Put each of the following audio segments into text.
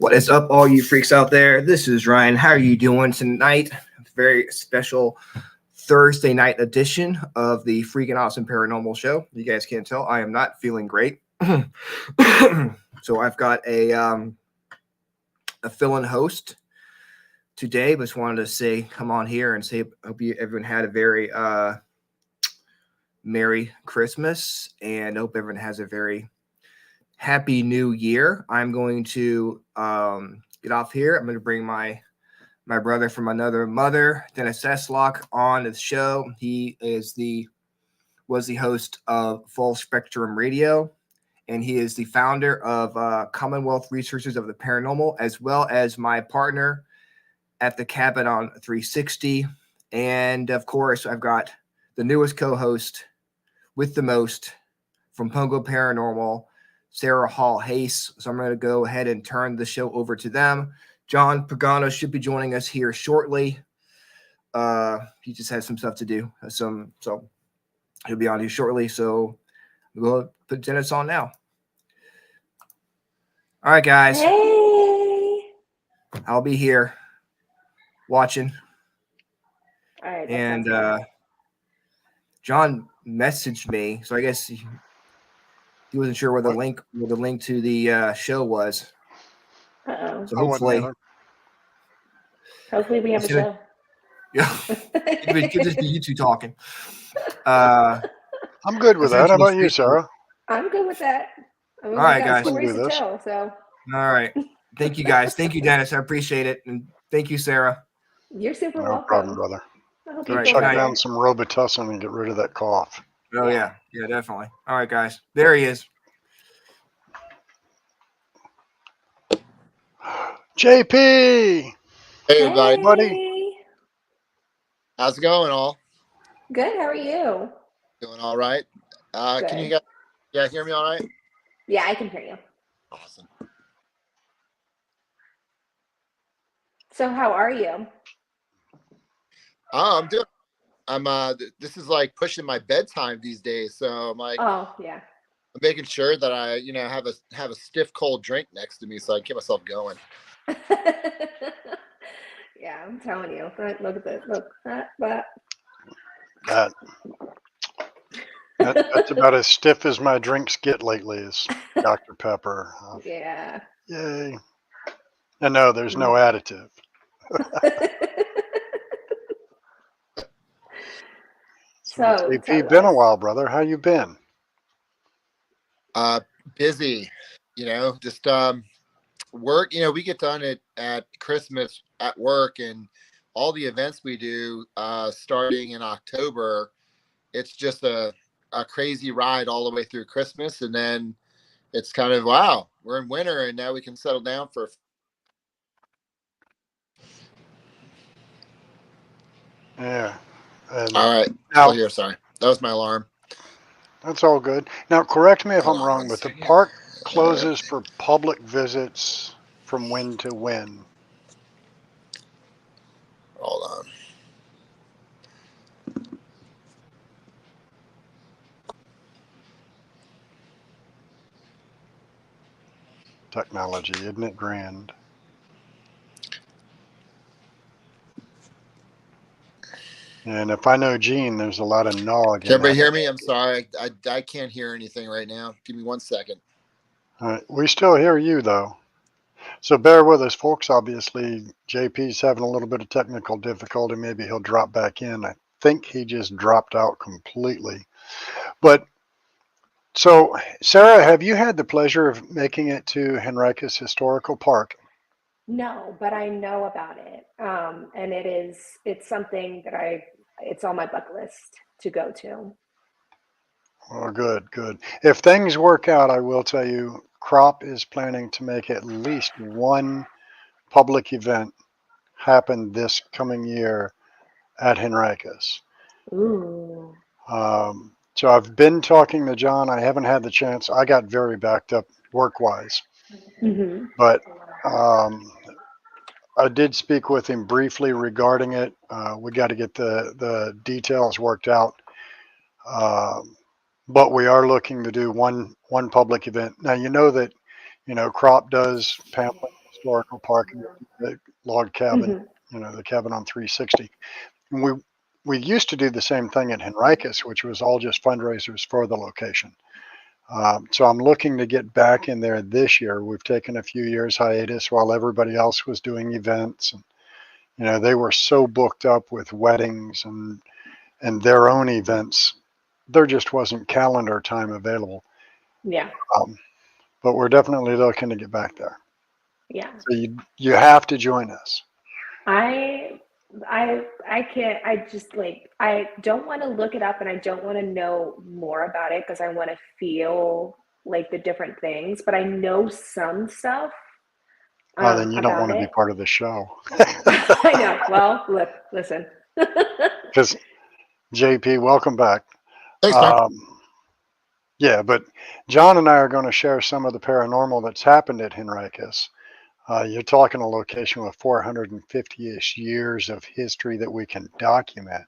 What is up, all you freaks out there? This is Ryan. How are you doing tonight? Very special Thursday night edition of the Freaking Awesome Paranormal Show. You guys can't tell, I am not feeling great. So I've got a fill-in host today, but just wanted to say, come on here and say, hope everyone had a very Merry Christmas, and hope everyone has a very Happy New Year. I'm going to get off here. I'm going to bring my brother from another mother, Dennis Eslock, on the show. He was the host of Full Spectrum Radio, and he is the founder of Commonwealth Researchers of the Paranormal, as well as my partner at the Cabin on 360. And of course, I've got the newest co-host with the most from Pongo Paranormal, Sarah Hall Hayes. So I'm going to go ahead and turn the show over to them. John Pagano should be joining us here shortly. He just has some stuff to do. So he'll be on here shortly. So we'll put Dennis on now. All right, guys. Hey. I'll be here watching. All right. And John messaged me, so I guess he wasn't sure where the link to the show was. Uh-oh. So hopefully we have a show. Yeah. It just be you two talking. I'm good with that. How about you, Sarah? I'm good with that. I mean, all right, guys. Stories to tell, so. All right. Thank you, guys. Thank you, Dennis. I appreciate it. And thank you, Sarah. You're super welcome. No problem, brother. All right, chuck down some Robitussin and get rid of that cough. Oh, yeah. Yeah, definitely. All right, guys. There he is. JP! Hey, everybody. Buddy. How's it going, all? Good. How are you? Doing all right. Can you guys hear me all right? Yeah, I can hear you. Awesome. So how are you? I'm doing. This is like pushing my bedtime these days, so I'm like, oh yeah, I'm making sure that I, have a stiff cold drink next to me so I can keep myself going. Yeah, I'm telling you. Look at this. Look that. That's about as stiff as my drinks get lately. Is Dr. Pepper. Yeah. Yay! And no, there's no additive. So JP, been a while, brother. How you been? Busy, just work. We get done at Christmas at work, and all the events we do starting in October. It's just a crazy ride all the way through Christmas, and then it's kind of wow, we're in winter, and now we can settle down for. Yeah. All right. Now, here, sorry. That was my alarm. That's all good. Now, correct me if I'm wrong, but the park closes for public visits from when to when? Hold on. Technology, isn't it grand? And if I know Gene, there's a lot of gnawing. Can everybody hear me? I'm sorry. I can't hear anything right now. Give me 1 second. All right. We still hear you, though. So bear with us, folks. Obviously, JP's having a little bit of technical difficulty. Maybe he'll drop back in. I think he just dropped out completely. But so, Sarah, have you had the pleasure of making it to Henricus Historical Park? No, but I know about it. And it's something that it's on my bucket list to go to. Oh, good. If things work out, I will tell you, Crop is planning to make at least one public event happen this coming year at Henricus. Ooh. So I've been talking to John. I haven't had the chance. I got very backed up work-wise. Mm-hmm. But I did speak with him briefly regarding it. We got to get the details worked out. But we are looking to do one public event. Now, you know that, Crop does pamphlets Historical Park and the log cabin, Mhm. the cabin on 360. And we used to do the same thing at Henricus, which was all just fundraisers for the location. So I'm looking to get back in there this year. We've taken a few years hiatus while everybody else was doing events, and they were so booked up with weddings and their own events. There just wasn't calendar time available. Yeah. But we're definitely looking to get back there. Yeah. So you have to join us. I can't, I just like, I don't want to look it up and I don't want to know more about it because I want to feel like the different things, but I know some stuff Oh, then you don't about want to be it. part of the show. I know. Well, look, listen. Because JP, welcome back. Thanks, man. Yeah, but John and I are going to share some of the paranormal that's happened at Henricus. You're talking a location with 450-ish years of history that we can document.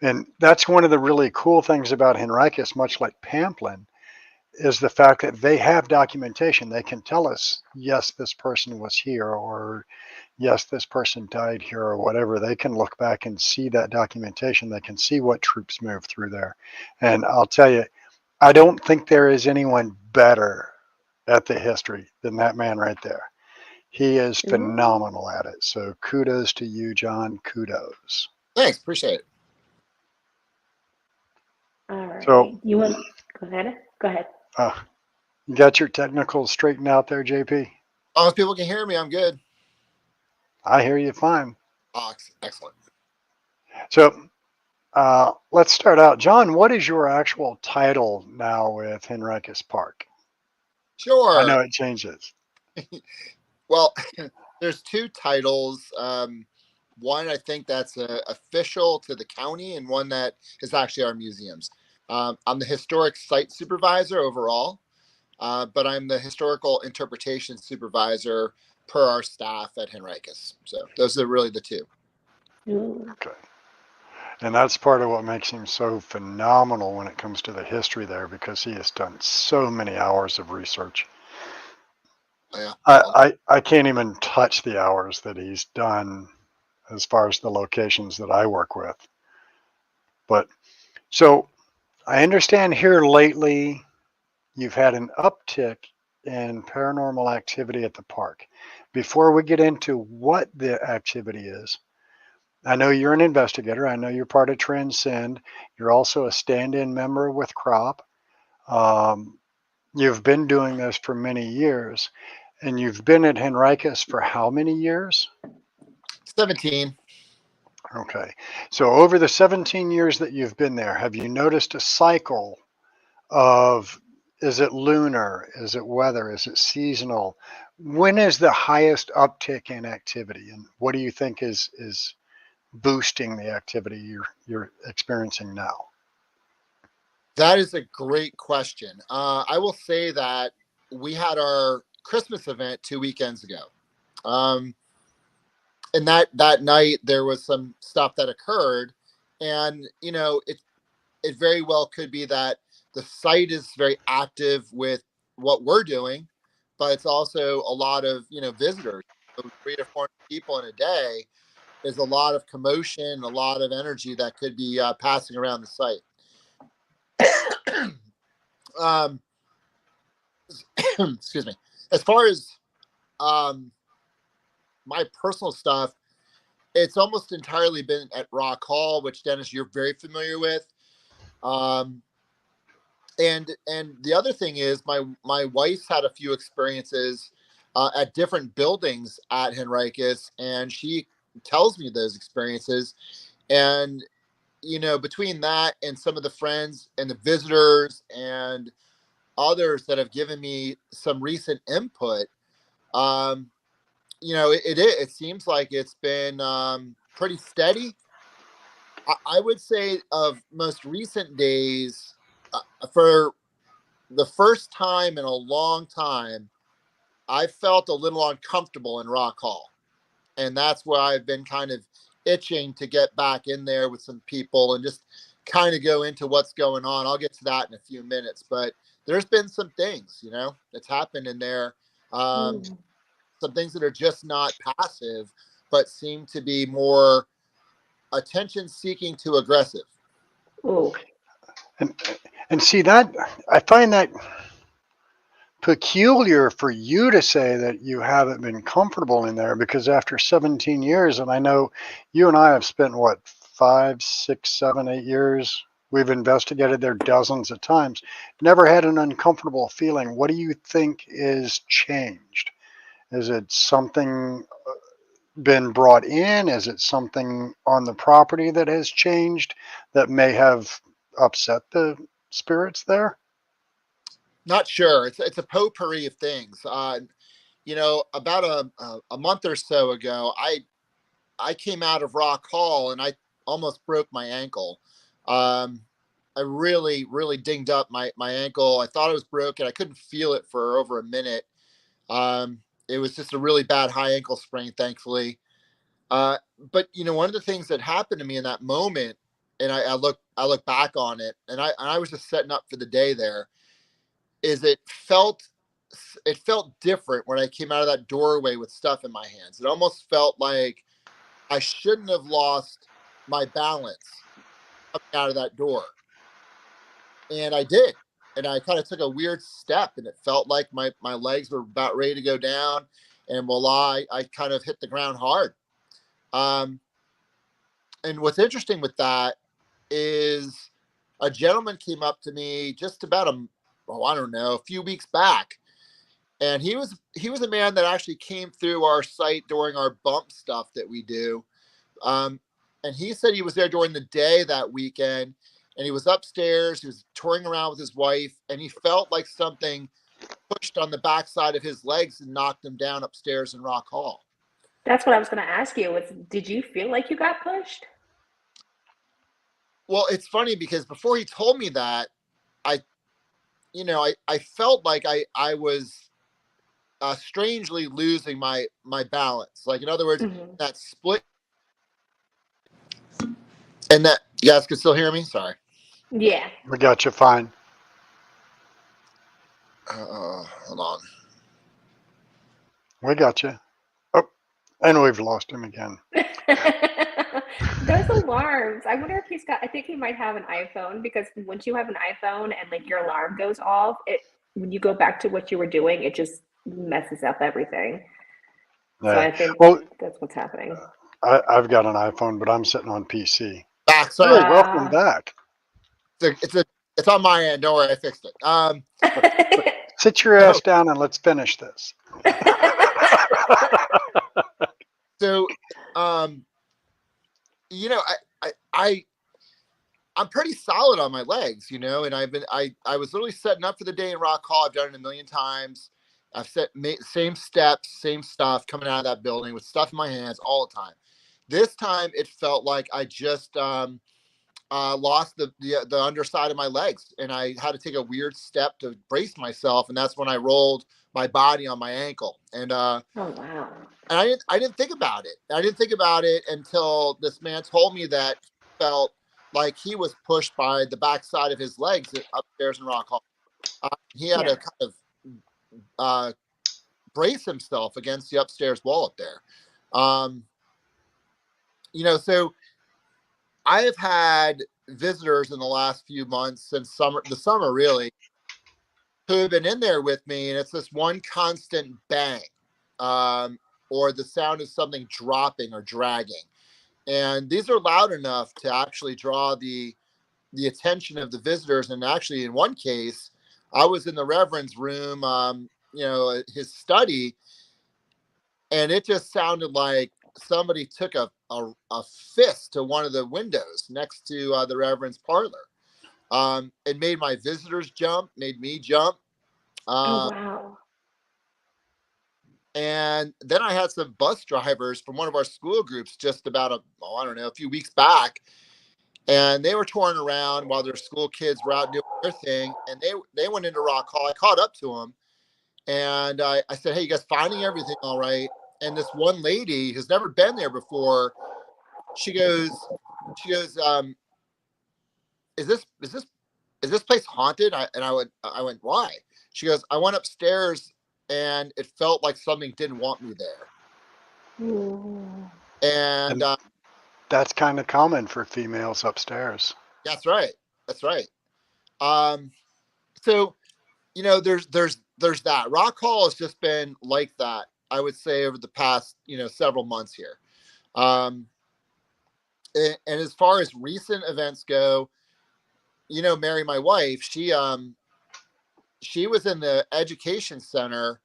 And that's one of the really cool things about Henricus, much like Pamplin, is the fact that they have documentation. They can tell us, yes, this person was here, or yes, this person died here, or whatever. They can look back and see that documentation. They can see what troops moved through there. And I'll tell you, I don't think there is anyone better at the history than that man right there. He is phenomenal at it. So kudos to you, John. Kudos. Thanks. Appreciate it. All right. So You want go ahead? Go ahead. You got your technicals straightened out there, JP? As long as people can hear me, I'm good. I hear you fine. Oh, excellent. So let's start out. John, what is your actual title now with Henricus Park? Sure. I know it changes. Well, there's two titles. One, I think that's official to the county, and one that is actually our museums. I'm the historic site supervisor overall, but I'm the historical interpretation supervisor per our staff at Henricus. So those are really the two. Okay. And that's part of what makes him so phenomenal when it comes to the history there, because he has done so many hours of research. Yeah. I can't even touch the hours that he's done as far as the locations that I work with. But so I understand here lately you've had an uptick in paranormal activity at the park. Before we get into what the activity is, I know you're an investigator. I know you're part of Transcend. You're also a stand-in member with Crop. You've been doing this for many years, and you've been at Henricus for how many years? 17. Okay. So over the 17 years that you've been there, have you noticed a cycle of, is it lunar? Is it weather? Is it seasonal? When is the highest uptick in activity? And what do you think is boosting the activity you're experiencing now? That is a great question. I will say that we had our Christmas event 2 weekends ago. And that night there was some stuff that occurred, and it very well could be that the site is very active with what we're doing, but it's also a lot of visitors. So 300 to 400 people in a day is a lot of commotion, a lot of energy that could be passing around the site. Excuse me. As far as my personal stuff, it's almost entirely been at Rock Hall, which Dennis, you're very familiar with. And the other thing is my wife's had a few experiences at different buildings at Henricus, and she tells me those experiences. And between that and some of the friends and the visitors and others that have given me some recent input, it seems like it's been pretty steady. I would say of most recent days, for the first time in a long time, I felt a little uncomfortable in Rock Hall. And that's where I've been kind of itching to get back in there with some people and just kind of go into what's going on. I'll get to that in a few minutes, but there's been some things, that's happened in there. some things that are just not passive, but seem to be more attention seeking to aggressive. Ooh. And see that, I find that peculiar for you to say that you haven't been comfortable in there, because after 17 years, and I know you and I have spent what, 5, 6, 7, 8 years, we've investigated there dozens of times, never had an uncomfortable feeling. What do you think is changed? Is it something been brought in? Is it something on the property that has changed that may have upset the spirits there? Not sure. It's a potpourri of things. About a month or so ago, I came out of Rock Hall and I almost broke my ankle. I really, really dinged up my ankle. I thought it was broken. I couldn't feel it for over a minute. It was just a really bad high ankle sprain, thankfully. But one of the things that happened to me in that moment, and I look back on it, and I was just setting up for the day there, is it felt different when I came out of that doorway with stuff in my hands. It almost felt like I shouldn't have lost my balance coming out of that door. And I did. And I kind of took a weird step, and it felt like my legs were about ready to go down, and voila, I kind of hit the ground hard. And what's interesting with that is a gentleman came up to me just about a few weeks back. And he was a man that actually came through our site during our bump stuff that we do. And he said he was there during the day that weekend, and he was upstairs. He was touring around with his wife, and he felt like something pushed on the backside of his legs and knocked him down upstairs in Rock Hall. That's what I was going to ask you. Did you feel like you got pushed? Well, it's funny because before he told me that, I felt like I was strangely losing my balance. Like, in other words, Mm-hmm. that split. And that, you guys can still hear me? Sorry. Yeah. We got you fine. Hold on. We got you. Oh, and we've lost him again. Those alarms. I wonder if I think he might have an iPhone, because once you have an iPhone and like your alarm goes off, when you go back to what you were doing, it just messes up everything. Yeah. So I think that's what's happening. I've got an iPhone, but I'm sitting on PC. Back, Hey, sorry. welcome back. It's on my end. Don't worry, I fixed it. Sit your ass down and let's finish this. So, I'm pretty solid on my legs, and I was literally setting up for the day in Rock Hall. I've done it a million times. I've same steps, same stuff coming out of that building with stuff in my hands all the time. This time it felt like I just lost the underside of my legs, and I had to take a weird step to brace myself, and that's when I rolled my body on my ankle. And oh wow. And I didn't think about it. I didn't think about it until this man told me that he felt like he was pushed by the backside of his legs upstairs in Rock Hall. He had to kind of brace himself against the upstairs wall up there. So I have had visitors in the last few months, since the summer really, who have been in there with me, and it's this one constant bang, or the sound of something dropping or dragging. And these are loud enough to actually draw the attention of the visitors. And actually, in one case, I was in the Reverend's room, his study, and it just sounded like somebody took a fist to one of the windows next to the Reverend's parlor. It made my visitors jump, made me jump. Oh wow. And then I had some bus drivers from one of our school groups just about a few weeks back, and they were touring around while their school kids were out doing their thing, and they went into Rock Hall. I caught up to them, and I said, "Hey, you guys finding everything all right?" And this one lady who's never been there before, she goes, "Is this place haunted?" I went, "Why?" She goes, "I went upstairs and it felt like something didn't want me there. Ooh. And that's kind of common for females upstairs. that's right. That's right. So, you know, there's that. Rock Hall has just been like that, I would say, over the past, you know, several months here. And as far as recent events go, you know, Mary, my wife, she was in the education center,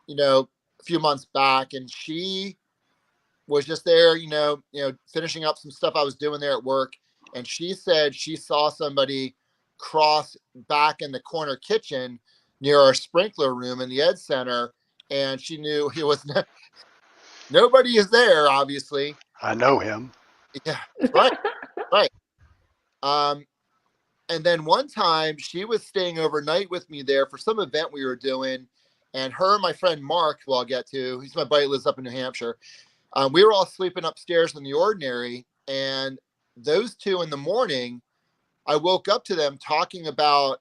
you know, a few months back, and she was just there, you know, finishing up some stuff I was doing there at work. And she said she saw somebody cross back in the corner kitchen near our sprinkler room in the ed center. And she knew he was nobody is there, obviously. I know him. Yeah, right. Right. And then one time she was staying overnight with me there for some event we were doing. And her and my friend Mark, who I'll get to, he's my buddy, lives up in New Hampshire. We were all sleeping upstairs in the ordinary. And those two in the morning, I woke up to them talking about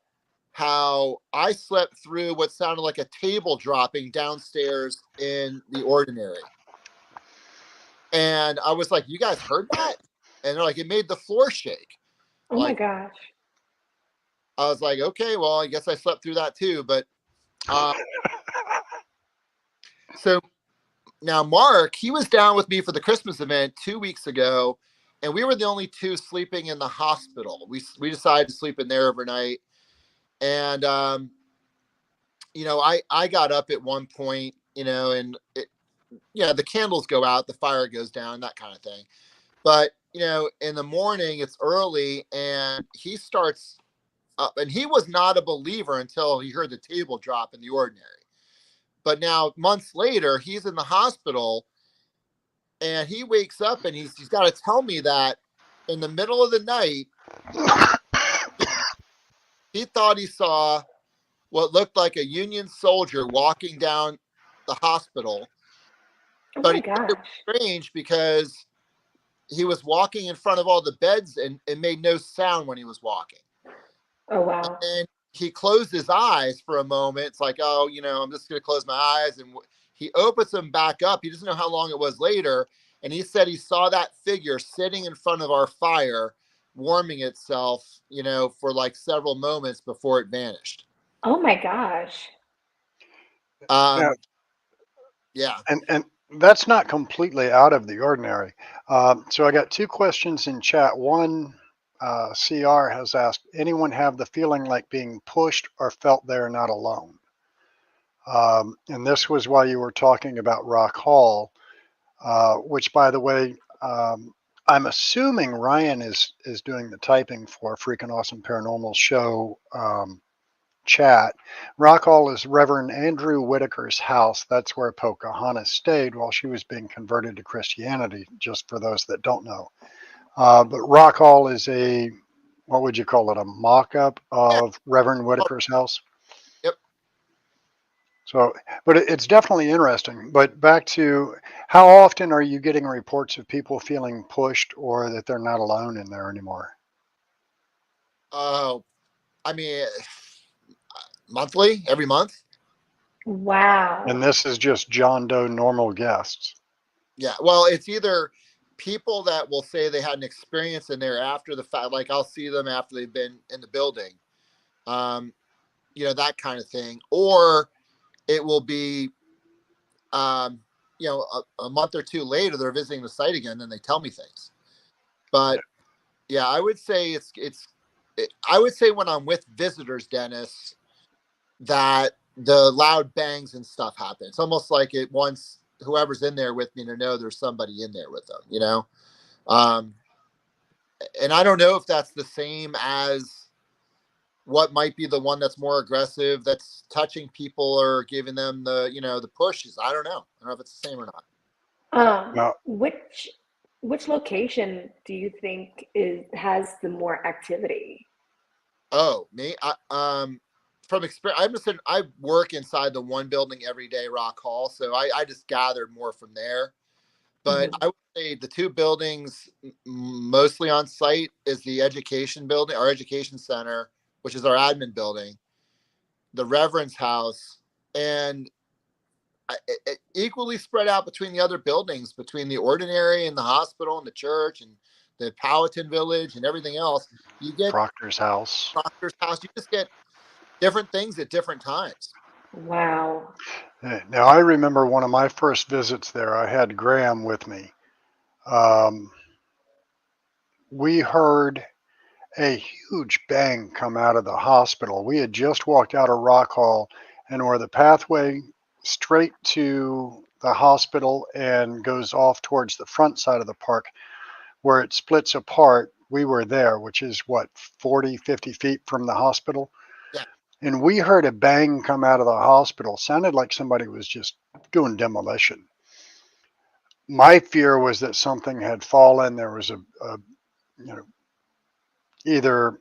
how I slept through what sounded like a table dropping downstairs in the ordinary. And I was like, you guys heard that? And they're like, it made the floor shake. Oh like, my gosh. I was like, okay, well, I guess I slept through that too. But so now Mark, he was down with me for the Christmas event 2 weeks ago, and we were the only two sleeping in the hospital. We decided to sleep in there overnight. And, you know, I got up at one point, you know, and the candles go out, the fire goes down, that kind of thing. But, you know, in the morning, it's early, and he starts up, and he was not a believer until he heard the table drop in the ordinary. But now months later, he's in the hospital, and he wakes up, and he's got to tell me that in the middle of the night, he thought he saw what looked like a Union soldier walking down the hospital. Oh But my gosh. it was strange because he was walking in front of all the beds, and it made no sound when he was walking. Oh wow. And he closed his eyes for a moment. It's like, oh, you know, I'm just going to close my eyes. And he opens them back up. He doesn't know how long it was later. And he said he saw that figure sitting in front of our fire, warming itself, you know, for like several moments before it vanished. Oh my gosh. Yeah. And that's not completely out of the ordinary. So I got two questions in chat. One, CR has asked, anyone have the feeling like being pushed or felt they're not alone? And this was while you were talking about Rock Hall, which, by the way, I'm assuming Ryan is doing the typing for Freaking Awesome Paranormal Show chat. Rock Hall is Reverend Andrew Whitaker's house. That's where Pocahontas stayed while she was being converted to Christianity, just for those that don't know. But Rock Hall is what would you call it, a mock-up of Reverend Whitaker's house? Yep. So, but it's definitely interesting. But back to, how often are you getting reports of people feeling pushed or that they're not alone in there anymore? Oh, I mean, monthly, every month. Wow. And this is just John Doe normal guests. Yeah. Well, it's either people that will say they had an experience in there after the fact, like I'll see them after they've been in the building, you know, that kind of thing. Or it will be, you know, a month or two later, they're visiting the site again, and they tell me things. But yeah, I would say I would say when I'm with visitors, Dennis, that the loud bangs and stuff happen. It's almost like it wants whoever's in there with me to know there's somebody in there with them, you know? And I don't know if that's the same as what might be the one that's more aggressive, that's touching people or giving them the, you know, the pushes. I don't know. I don't know if it's the same or not. No. Which location do you think has the more activity? Oh, me? From experience, I work inside the one building every day, Rock Hall, so I just gathered more from there. But I would say the two buildings mostly on site is the education building, our education center, which is our admin building, the Reverend's house, and equally spread out between the other buildings, between the ordinary and the hospital and the church and the Powhatan Village and everything else. You get Proctor's house. Proctor's house. You just get different things at different times. Wow. Now, I remember one of my first visits there, I had Graham with me. We heard a huge bang come out of the hospital. We had just walked out of Rock Hall, and where the pathway straight to the hospital and goes off towards the front side of the park, where it splits apart, we were there, which is what, 40, 50 feet from the hospital? Yeah. And we heard a bang come out of the hospital. Sounded like somebody was just doing demolition. My fear was that something had fallen. There was either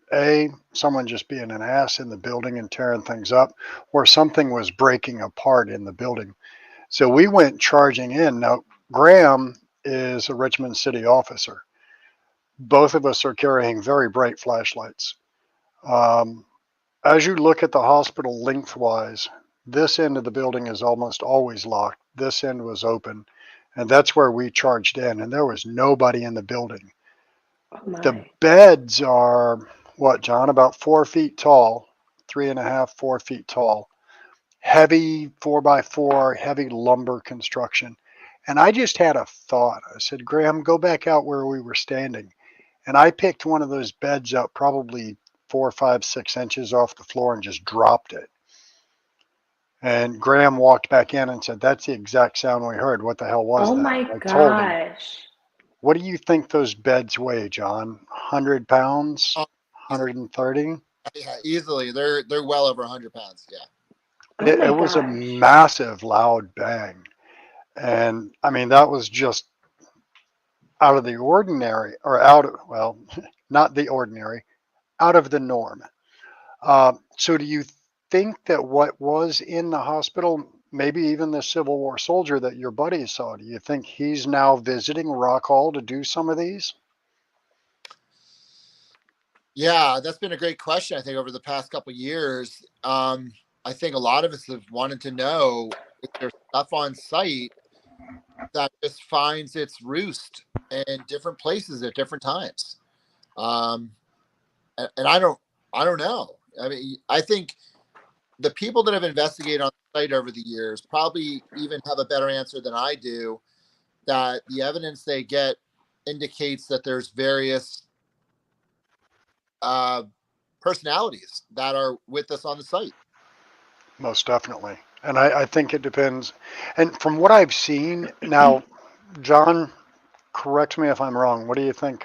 someone just being an ass in the building and tearing things up, or something was breaking apart in the building. So we went charging in. Now, Graham is a Richmond City officer. Both of us are carrying very bright flashlights. As you look at the hospital lengthwise, this end of the building is almost always locked. This end was open, and that's where we charged in, and there was nobody in the building. Oh my. The beds are, what, John, about 4 feet tall, 3.5, 4 feet tall, heavy 4x4, heavy lumber construction. And I just had a thought. I said, Graham, go back out where we were standing. And I picked one of those beds up probably 4, 5, 6 inches off the floor and just dropped it. And Graham walked back in and said, that's the exact sound we heard. What the hell was Oh that? my I told him. gosh. What do you think those beds weigh, John? 100 pounds? 130? Yeah, easily. They're well over 100 pounds. Yeah. Oh my It was a gosh. massive, loud bang. And I mean, that was just out of the ordinary, or well, not the ordinary, out of the norm. So do you think that what was in the hospital, maybe even the Civil War soldier that your buddy saw, do you think he's now visiting Rock Hall to do some of these? Yeah, that's been a great question. I think over the past couple of years, I think a lot of us have wanted to know if there's stuff on site that just finds its roost in different places at different times. And I don't know. I mean, I think the people that have investigated on the site over the years probably even have a better answer than I do, that the evidence they get indicates that there's various personalities that are with us on the site. Most definitely. And I think it depends. And from what I've seen, now, John, correct me if I'm wrong. What do you think?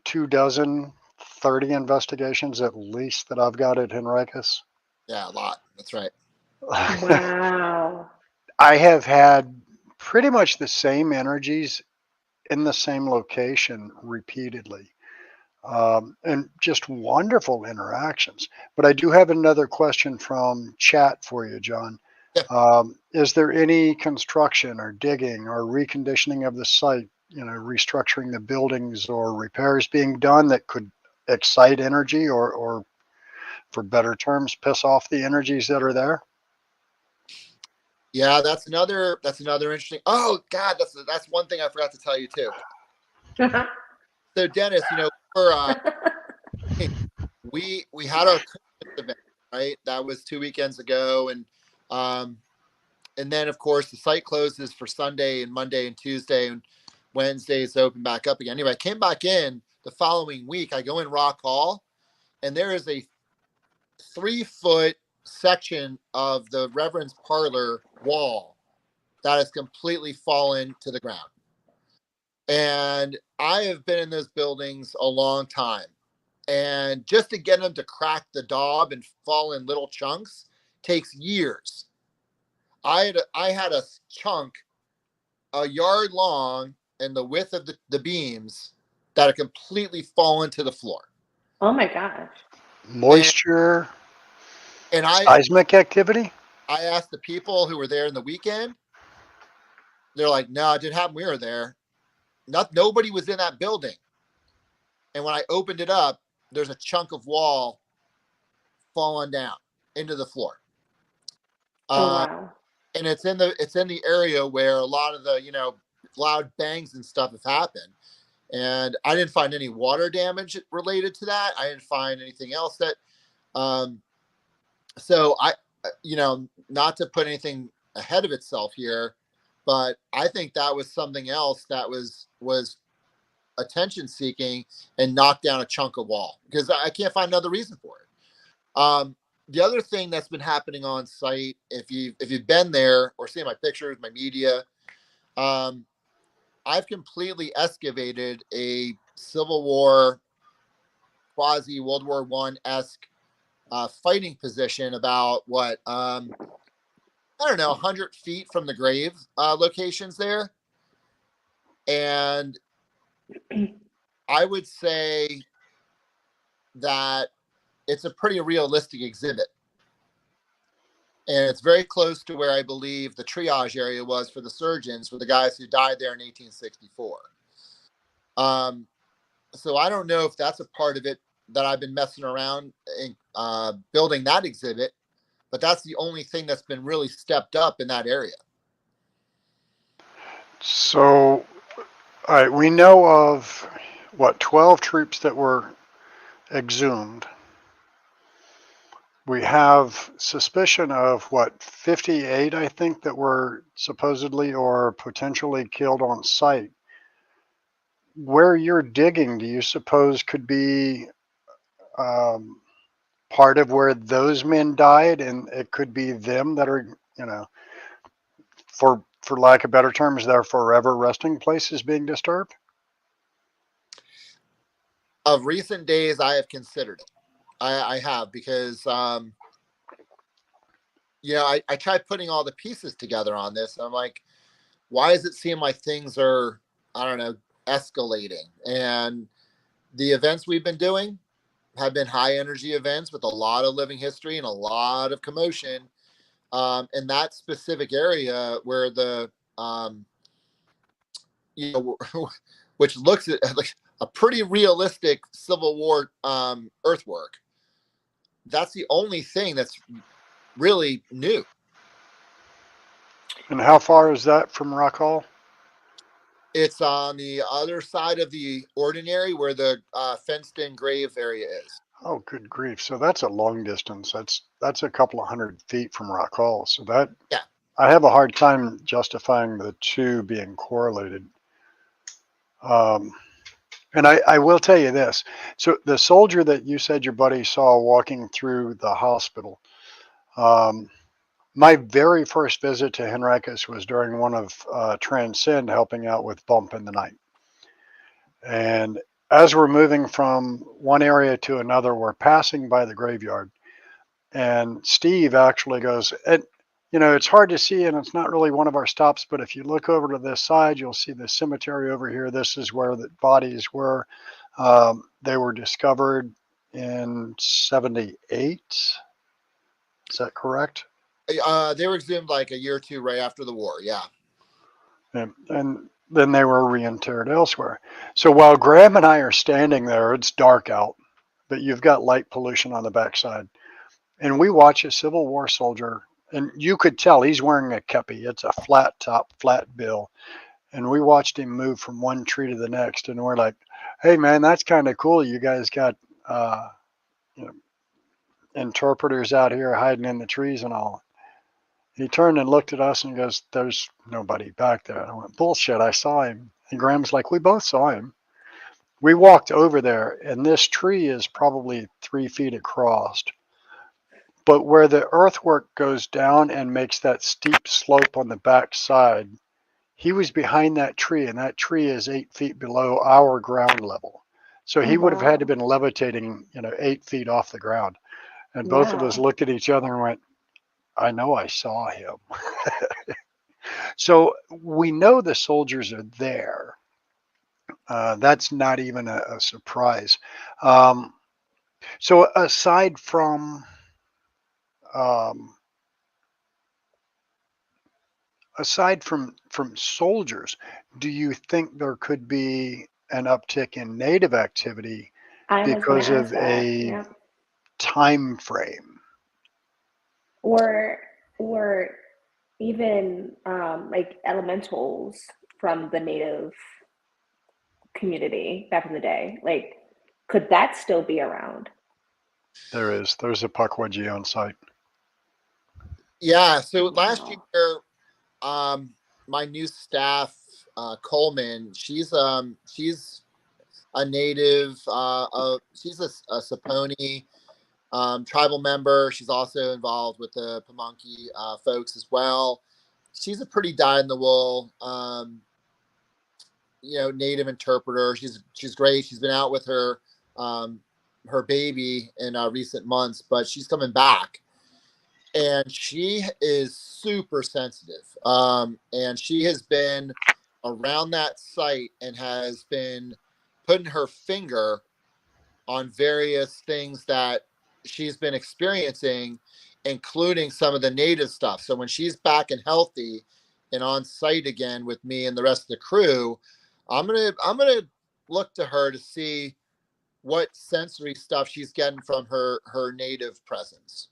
24, 30 investigations at least that I've got at Henricus? Yeah, a lot. That's right. Wow. I have had pretty much the same energies in the same location repeatedly. And just wonderful interactions. But I do have another question from chat for you, John. Yeah. Is there any construction or digging or reconditioning of the site, restructuring the buildings or repairs being done that could excite energy or for better terms, piss off the energies that are there? Yeah, that's another interesting. Oh God, that's one thing I forgot to tell you too. So Dennis, we had our Christmas event, right? That was 2 weekends ago, and then of course the site closes for Sunday and Monday and Tuesday, and Wednesday is open back up again. Anyway, I came back in the following week. I go in Rock Hall, and there is a 3-foot section of the Reverend's parlor wall that has completely fallen to the ground. And I have been in those buildings a long time. And just to get them to crack the daub and fall in little chunks takes years. I had a chunk a yard long and the width of the beams that had completely fallen to the floor. Oh my gosh. Moisture, and seismic activity? I asked the people who were there in the weekend. They're like, no, it didn't happen. We were there. Nobody was in that building. And when I opened it up, there's a chunk of wall falling down into the floor. Oh Uh, wow. and it's in the area where a lot of the loud bangs and stuff have happened. And I didn't find any water damage related to that. I didn't find anything else that um, so I, not to put anything ahead of itself here, but I think that was something else that was attention seeking and knocked down a chunk of wall, because I can't find another reason for it. The other thing that's been happening on site, if you've been there or seen my pictures, my media, I've completely excavated a Civil War, quasi World War I-esque fighting position about I don't know, 100 feet from the grave locations there. And I would say that it's a pretty realistic exhibit. And it's very close to where I believe the triage area was for the surgeons, for the guys who died there in 1864. So I don't know if that's a part of it that I've been messing around in building that exhibit, but that's the only thing that's been really stepped up in that area. So, all right, we know of 12 troops that were exhumed. We have suspicion of 58, I think, that were supposedly or potentially killed on site. Where you're digging, do you suppose could be part of where those men died, and it could be them that are, for lack of better terms, their forever resting place is being disturbed? Of recent days, I have considered it. I have, because I tried putting all the pieces together on this. And I'm like, why does it seem like things are, I don't know, escalating? And the events we've been doing have been high energy events with a lot of living history and a lot of commotion. In that specific area where the which looks at like a pretty realistic Civil War earthwork. That's the only thing that's really new. And how far is that from Rock Hall? It's on the other side of the ordinary where the fenced-in grave area is. Oh, good grief! So that's a long distance. That's a couple of 100 feet from Rock Hall. So that, Yeah. I have a hard time justifying the two being correlated. And I will tell you this. So the soldier that you said your buddy saw walking through the hospital, my very first visit to Henricus was during one of Transcend, helping out with Bump in the Night. And as we're moving from one area to another, we're passing by the graveyard. And Steve actually goes, it's hard to see, and it's not really one of our stops, but if you look over to this side, you'll see the cemetery over here. This is where the bodies were. They were discovered in 78. Is that correct? They were exhumed like a year or two right after the war. Yeah. And then they were reinterred elsewhere. So while Graham and I are standing there, it's dark out, but you've got light pollution on the backside. And we watch a Civil War soldier, and you could tell he's wearing a kepi. It's a flat top, flat bill. And we watched him move from one tree to the next. And we're like, hey, man, that's kind of cool. You guys got interpreters out here hiding in the trees and all. He turned and looked at us and goes, there's nobody back there. And I went, bullshit, I saw him. And Graham's like, we both saw him. We walked over there, and this tree is probably 3 feet across. But where the earthwork goes down and makes that steep slope on the back side, he was behind that tree, and that tree is 8 feet below our ground level. So he would have had to been levitating, 8 feet off the ground. And both of us looked at each other and went, I know I saw him. So we know the soldiers are there. That's not even a surprise. So aside from soldiers, do you think there could be an uptick in native activity because of a time frame? Or or even like elementals from the native community back in the day. Like, could that still be around? There's a Pukwudgie on site. Yeah. So last Wow. year, my new staff, Coleman, she's a native. She's a Saponi tribal member. She's also involved with the Pamunkey folks as well. She's a pretty dyed-in-the-wool, native interpreter. She's great. She's been out with her baby in recent months, but she's coming back, and she is super sensitive. And she has been around that site and has been putting her finger on various things that she's been experiencing, including some of the native stuff. So when she's back and healthy and on site again with me and the rest of the crew, I'm gonna look to her to see what sensory stuff she's getting from her native presence.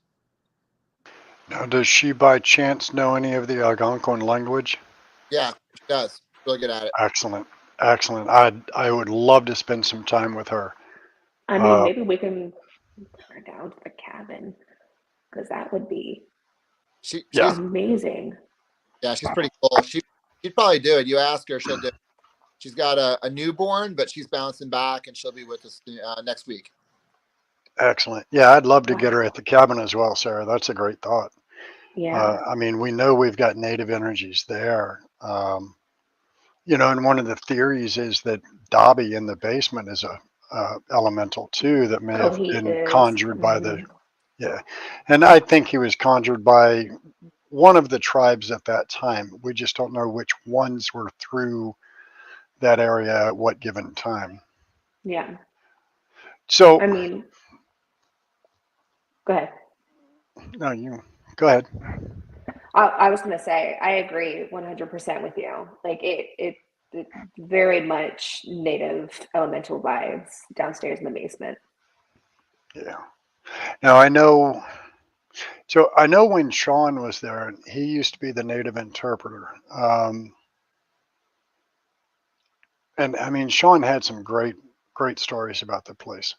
Now, does she by chance know any of the Algonquin language? Yeah, she does. Really good at it. Excellent, excellent. I would love to spend some time with her. I mean, maybe we can put her down to the cabin, because that would be She's amazing. Yeah, she's pretty cool. She'd probably do it. You ask her, she'll do it. She's got a newborn, but she's bouncing back, and she'll be with us next week. Excellent. Yeah, I'd love to get her at the cabin as well, Sarah. That's a great thought. Yeah. I mean, we know we've got native energies there. And one of the theories is that Dobby in the basement is a elemental too that may have been conjured by the, and I think he was conjured by one of the tribes at that time. We just don't know which ones were through that area at what given time. Yeah. So, I mean, go ahead. No, you go ahead. I was going to say, I agree 100% with you. Like it very much native elemental vibes downstairs in the basement. Yeah. Now I know. So I know when Sean was there, he used to be the native interpreter. And I mean, Sean had some great stories about the place.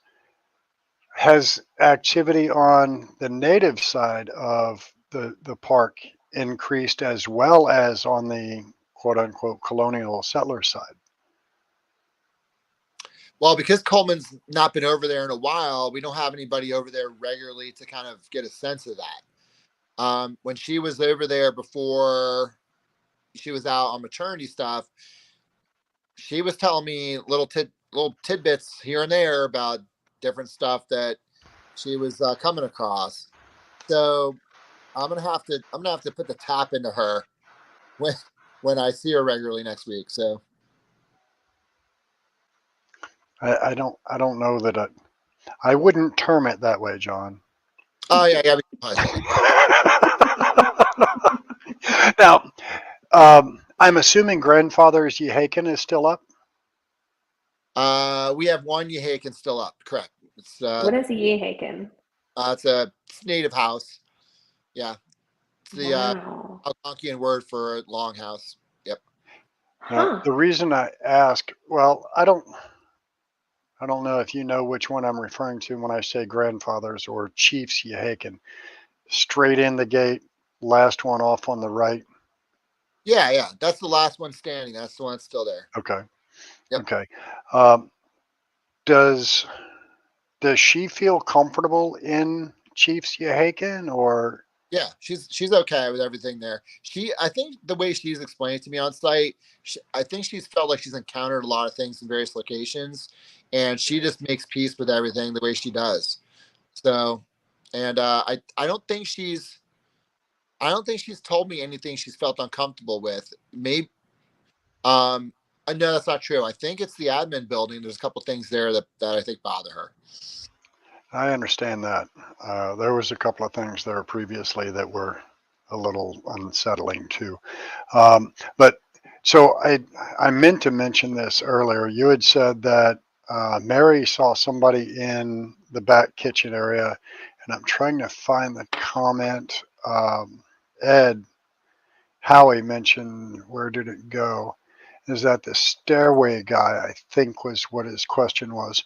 Has activity on the native side of the park increased as well as on the quote unquote colonial settler side? Well, because Coleman's not been over there in a while, we don't have anybody over there regularly to kind of get a sense of that. When she was over there before she was out on maternity stuff, she was telling me little tidbits here and there about different stuff that she was coming across. So I'm gonna have to put the tap into her when I see her regularly next week. So I don't know that I wouldn't term it that way, John. oh yeah. Now, I'm assuming Grandfather's Yehaken is still up. We have one Yehaken still up. Correct. It's what is a Yehaken? It's a native house. Yeah, it's the Wow. Algonquian word for longhouse. Yep. Now, the reason I ask, well, I don't know if you know which one I'm referring to when I say grandfathers or Chiefs Yehaken. Straight in the gate, last one off on the right. Yeah. That's the last one standing. That's the one that's still there. Okay. Yep. Okay. Does she feel comfortable in Chiefs Yehaken or? Yeah, she's okay with everything there. I think the way she's explained it to me on site, I think she's felt like she's encountered a lot of things in various locations, and she just makes peace with everything the way she does. So, and I don't think she's told me anything she's felt uncomfortable with. Maybe no, that's not true. I think it's the admin building. There's a couple things there that I think bother her. I understand that. There was a couple of things there previously that were a little unsettling too. But so I meant to mention this earlier. You had said that Mary saw somebody in the back kitchen area, and I'm trying to find the comment. Ed, Howie mentioned, where did it go? Is that the stairway guy, I think was what his question was.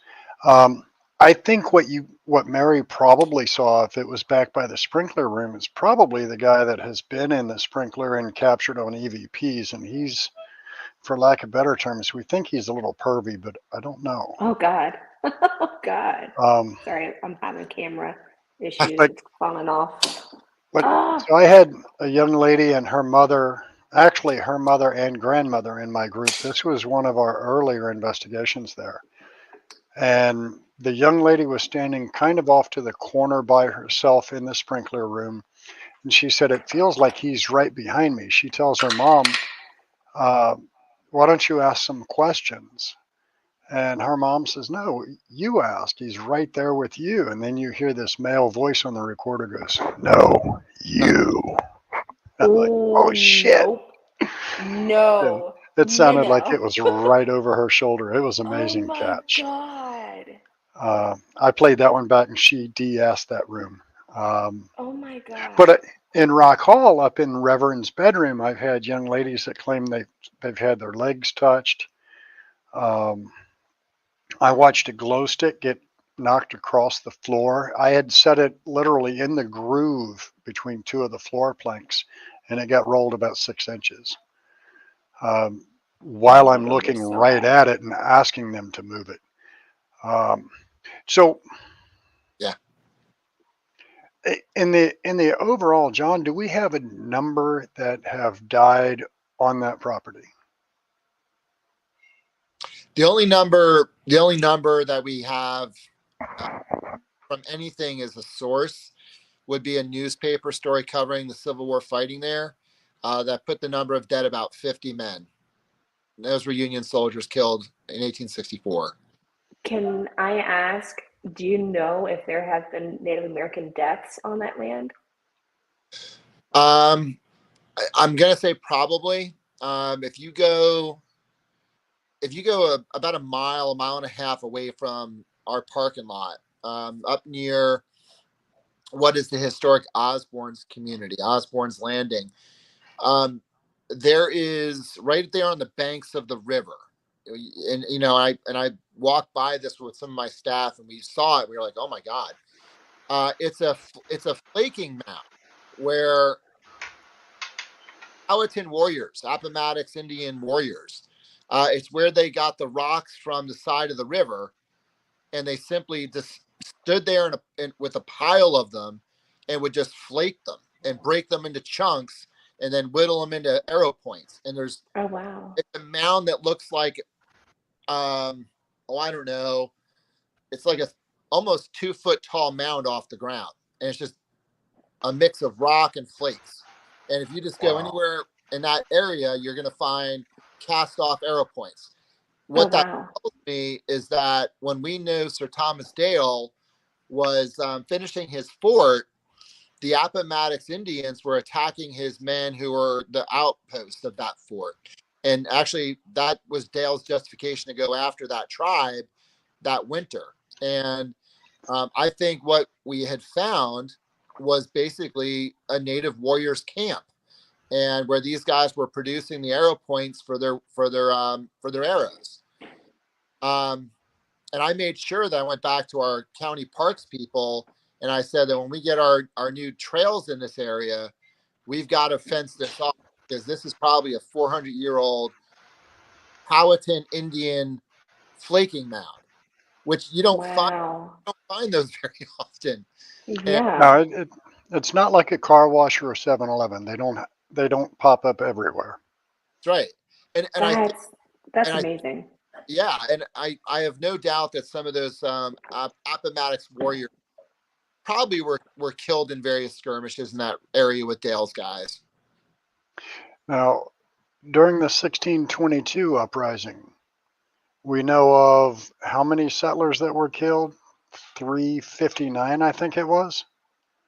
I think what Mary probably saw, if it was back by the sprinkler room, is probably the guy that has been in the sprinkler and captured on EVPs, and he's, for lack of better terms, we think he's a little pervy, but I don't know. Oh God. Oh God. Um, Sorry, I'm having camera issues. but It's falling off. But Ah, so I had a young lady and her mother, actually her mother and grandmother in my group. This was one of our earlier investigations there. And the young lady was standing kind of off to the corner by herself in the sprinkler room. And she said, "It feels like he's right behind me." She tells her mom, uh, "Why don't you ask some questions?" And her mom says, "No, you ask. He's right there with you." And then you hear this male voice on the recorder goes, "No, you." I'm like, oh "Oh shit." nope. Yeah. No. It No sounded like it no. was right over her shoulder. It was an Oh amazing my catch. God. I played that one back and she de-asked that room. Oh my But God. in Rock Hall, up in Reverend's bedroom, I've had young ladies that claim they've had their legs touched. Um, I watched a glow stick get knocked across the floor. I had set it literally in the groove between two of the floor planks, and it got rolled about 6 inches. Oh While my I'm God, you're looking so right bad. at it and asking them to move it. Um, so Yeah. in the overall, John, do we have a number that have died on that property? The only number that we have uh, from anything as a source would be a newspaper story covering the Civil War fighting there, that put the number of dead about 50 men. Those were Union soldiers killed in 1864. Can I ask, do you know if there have been Native American deaths on that land? Um, I'm gonna say probably. If you go about a mile and a half away from our parking lot, up near what is the historic Osborne's community, Osborne's Landing. Um, there is right there on the banks of the river, and I walked by this with some of my staff, and we saw it. We were like, "Oh my God!" It's a flaking mound where Powhatan warriors, Appomattox Indian warriors. It's where they got the rocks from the side of the river, and they simply just stood there with a pile of them, and would just flake them and break them into chunks, and then whittle them into arrow points. And Oh wow. it's a mound that looks like, I don't know, it's like a almost 2 foot tall mound off the ground, and it's just a mix of rock and flakes. And if you just go Wow. anywhere in that area, you're going to find cast off arrow points. Oh What that wow. tells me is that when we knew Sir Thomas Dale was finishing his fort, the Appomattox Indians were attacking his men who were the outposts of that fort. And actually, that was Dale's justification to go after that tribe that winter. And I think what we had found was basically a native warriors camp, and where these guys were producing the arrow points for their arrows. Um, and I made sure that I went back to our county parks people, and I said that when we get our new trails in this area, we've got to fence this off, because this is probably a 400-year-old Powhatan Indian flaking mound, which you Wow. don't find those very often. And Yeah. No, it's not like a car wash or a 7-Eleven. They don't pop up everywhere. that's right. And I think That's and I amazing. yeah, and I have no doubt that some of those Appomattox warriors probably were killed in various skirmishes in that area with Dale's guys. Now, during the 1622 uprising, we know of how many settlers that were killed? 359, I think it was.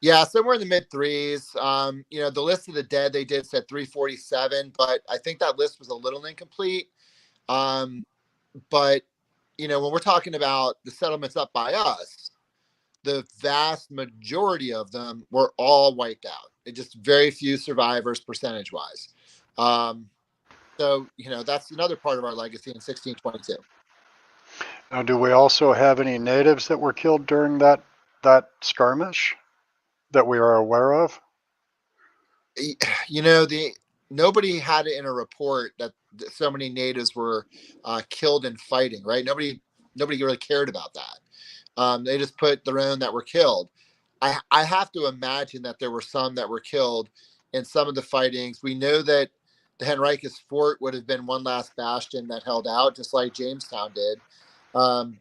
Yeah, somewhere in the mid threes. The list of the dead they did said 347, but I think that list was a little incomplete. But when we're talking about the settlements up by us, the vast majority of them were all wiped out. just very few survivors percentage wise. So, that's another part of our legacy in 1622. Now, do we also have any natives that were killed during that skirmish that we are aware of? Nobody had it in a report that so many natives were killed in fighting, right? Nobody really cared about that. They just put their own that were killed. I have to imagine that there were some that were killed in some of the fightings. We know that the Henricus Fort would have been one last bastion that held out, just like Jamestown did. And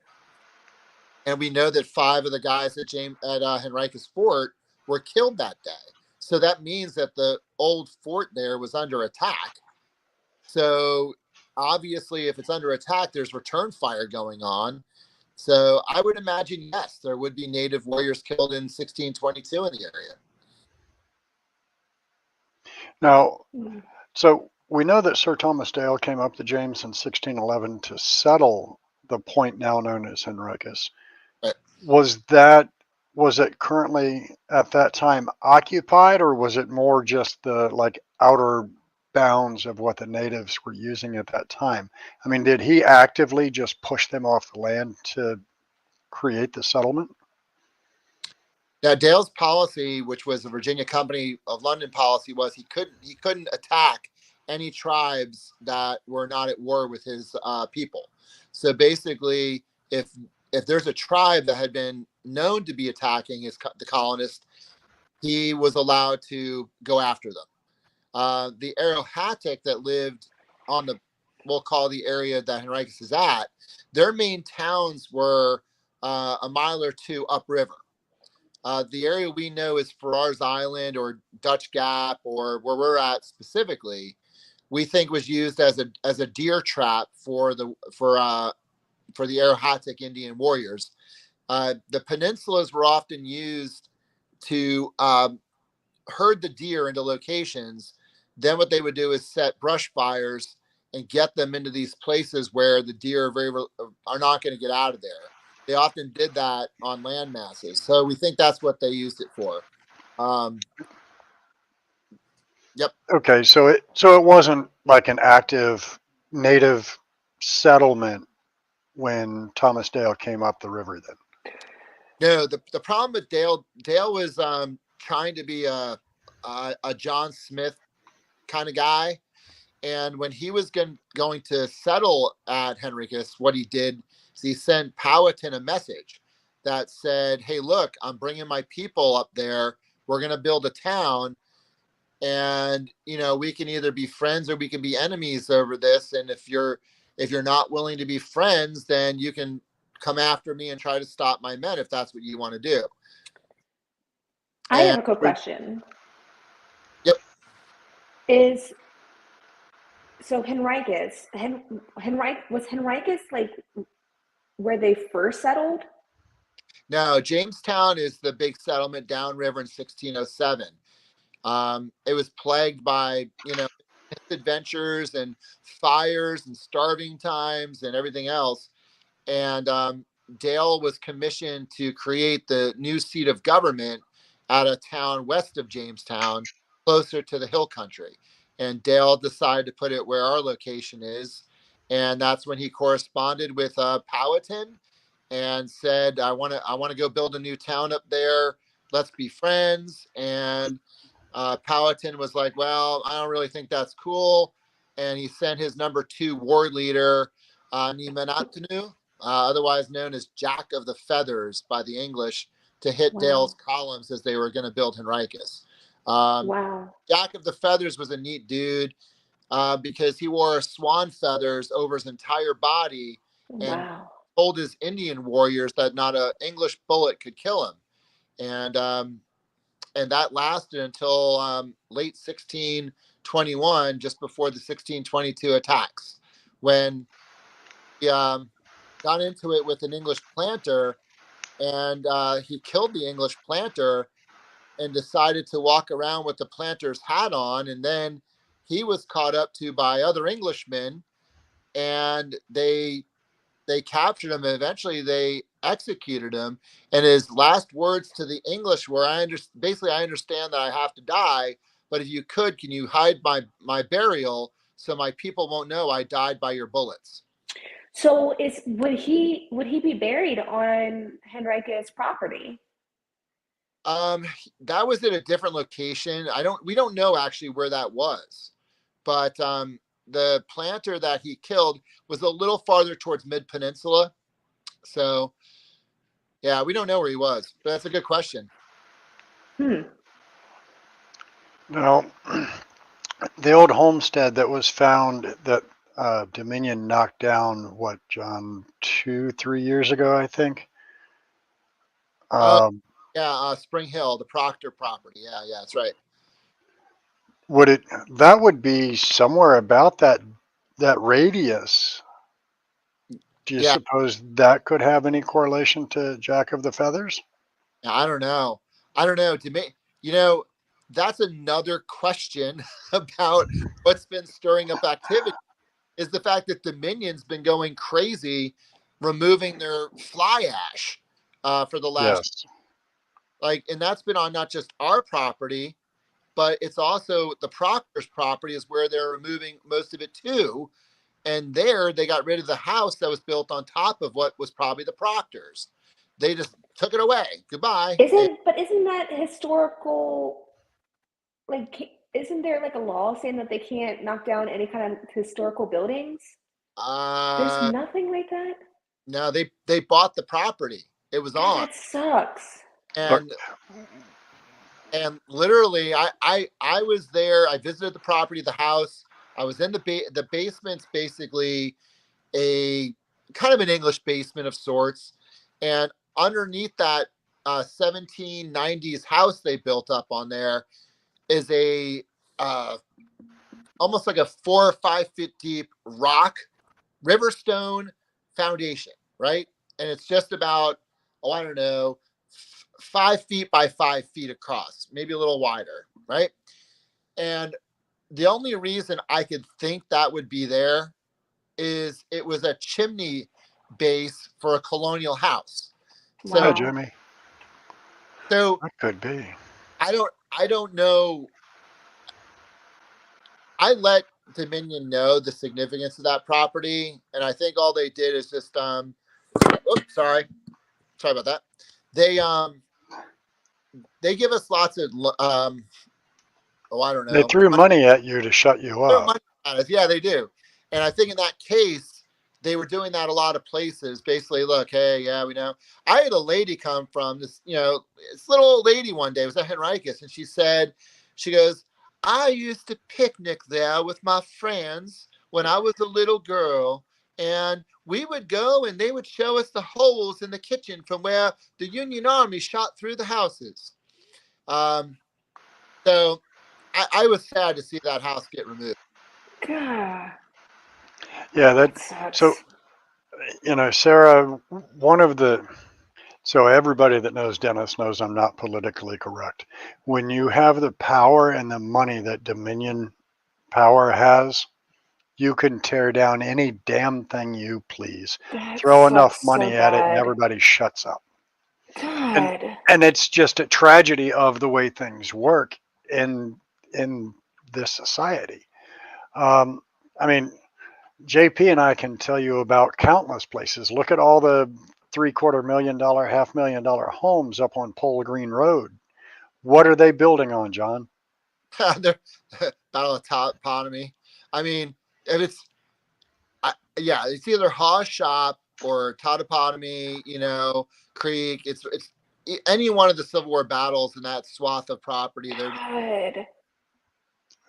we know that 5 of the guys at Henricus Fort were killed that day. So that means that the old fort there was under attack. So obviously, if it's under attack, there's return fire going on. So I would imagine, yes, there would be native warriors killed in 1622 in the area. Now, so we know that Sir Thomas Dale came up the James in 1611 to settle the point now known as Henricus. Right. Was it currently at that time occupied, or was it more just the outer bounds of what the natives were using at that time? I mean, did he actively just push them off the land to create the settlement? Now, Dale's policy, which was the Virginia Company of London policy, was he couldn't attack any tribes that were not at war with his people. So basically, if there's a tribe that had been known to be attacking the colonists, he was allowed to go after them. The Arrowhattock that lived on we'll call the area that Henricus is at, their main towns were a mile or two upriver. The area we know is Farrar's Island or Dutch Gap, or where we're at specifically, we think was used as a deer trap for the Arrowhattock Indian warriors. The peninsulas were often used to herd the deer into locations. Then what they would do is set brush fires and get them into these places where the deer are not going to get out of there. They often did that on land masses. So we think that's what they used it for. Yep. Okay, so it wasn't like an active native settlement when Thomas Dale came up the river then. No, the problem with Dale was trying to be a John Smith kind of guy. And when he was going to settle at Henricus, what he did is he sent Powhatan a message that said, hey, look, I'm bringing my people up there. We're going to build a town. And, we can either be friends or we can be enemies over this. And if you're not willing to be friends, then you can come after me and try to stop my men if that's what you want to do. I have a quick question. Yep. So Henricus, was Henricus where they first settled? No, Jamestown is the big settlement downriver in 1607. It was plagued by, adventures and fires and starving times and everything else. And Dale was commissioned to create the new seat of government at a town west of Jamestown, closer to the hill country. And Dale decided to put it where our location is. And that's when he corresponded with Powhatan and said, I want to go build a new town up there. Let's be friends. And Powhatan was like, well, I don't really think that's cool. And he sent his number 2 war leader, Nimanatanu, otherwise known as Jack of the Feathers by the English, to hit Dale's columns as they were going to build Henricus. Jack of the Feathers was a neat dude because he wore swan feathers over his entire body and told his Indian warriors that not an English bullet could kill him. And that lasted until late 1621, just before the 1622 attacks, when he got into it with an English planter, and he killed the English planter and decided to walk around with the planter's hat on. And then he was caught up to by other Englishmen, and they captured him. And eventually they executed him. And his last words to the English were, I understand that I have to die, but if you could, can you hide my burial so my people won't know I died by your bullets? So would he be buried on Henricus property? That was at a different location. We don't know actually where that was, but the planter that he killed was a little farther towards Mid Peninsula. So yeah, we don't know where he was, but that's a good question. Now, the old homestead that was found that Dominion knocked down, what, John, 2-3 years ago, I think. Yeah, Spring Hill, the Proctor property. Yeah, that's right. That would be somewhere about that radius. Do you suppose that could have any correlation to Jack of the Feathers? I don't know. To me, that's another question about what's been stirring up activity is the fact that Dominion's been going crazy, removing their fly ash for the last, and that's been on not just our property, but it's also the Proctor's property is where they're removing most of it too. And there they got rid of the house that was built on top of what was probably the Proctor's. They just took it away. Goodbye. Isn't that historical? Like, isn't there like a law saying that they can't knock down any kind of historical buildings? There's nothing like that. No, they bought the property. It was on. That sucks. And literally, I was there. I visited the property, the house. I was in the basement's basically a kind of an English basement of sorts, and underneath that 1790s house they built up on there is a almost like a 4 or 5 foot deep rock riverstone foundation, right? And it's just about, I don't know, 5 feet by 5 feet across, maybe a little wider, right? And the only reason I could think that would be there is it was a chimney base for a colonial house. So, yeah, Jimmy. So that could be. I don't know. I let Dominion know the significance of that property, and I think all they did is just oops, sorry about that. They give us lots of I don't know. They threw money at you to shut you up. Money at us. Yeah, they do. And I think in that case, they were doing that a lot of places. Basically, look, hey, yeah, we know. I had a lady come from this little old lady one day. It was at Henricus, and she goes, I used to picnic there with my friends when I was a little girl, and we would go and they would show us the holes in the kitchen from where the Union Army shot through the houses. So I was sad to see that house get removed. God. Yeah, that sucks. So, Sarah, so everybody that knows Dennis knows I'm not politically correct. When you have the power and the money that Dominion Power has, you can tear down any damn thing you please. Throw enough money at it and everybody shuts up. God. And it's just a tragedy of the way things work in this society. I mean, JP and I can tell you about countless places. Look at all the $750,000, $500,000 homes up on Pole Green Road. What are they building on, John? They're battle of toponymy. I mean, it's either Haw Shop or Totopotomy, Creek. It's any one of the Civil War battles in that swath of property. God.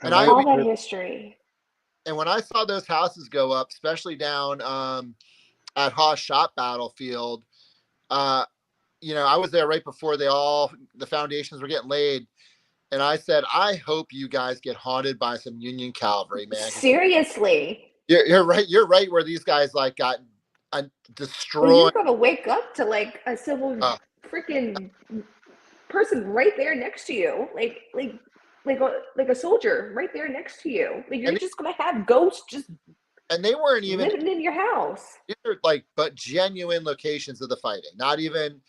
And all that history. And when I saw those houses go up, especially down at Haw Shop battlefield, I was there right before the foundations were getting laid. And I said, I hope you guys get haunted by some Union cavalry, man. Seriously. You're right. You're right where these guys got destroyed. Well, you're going to wake up to like a civil freaking person right there next to you. Like a soldier right there next to you. Like you're just going to have ghosts just And they weren't even living in your house. these are like, but genuine locations of the fighting, not even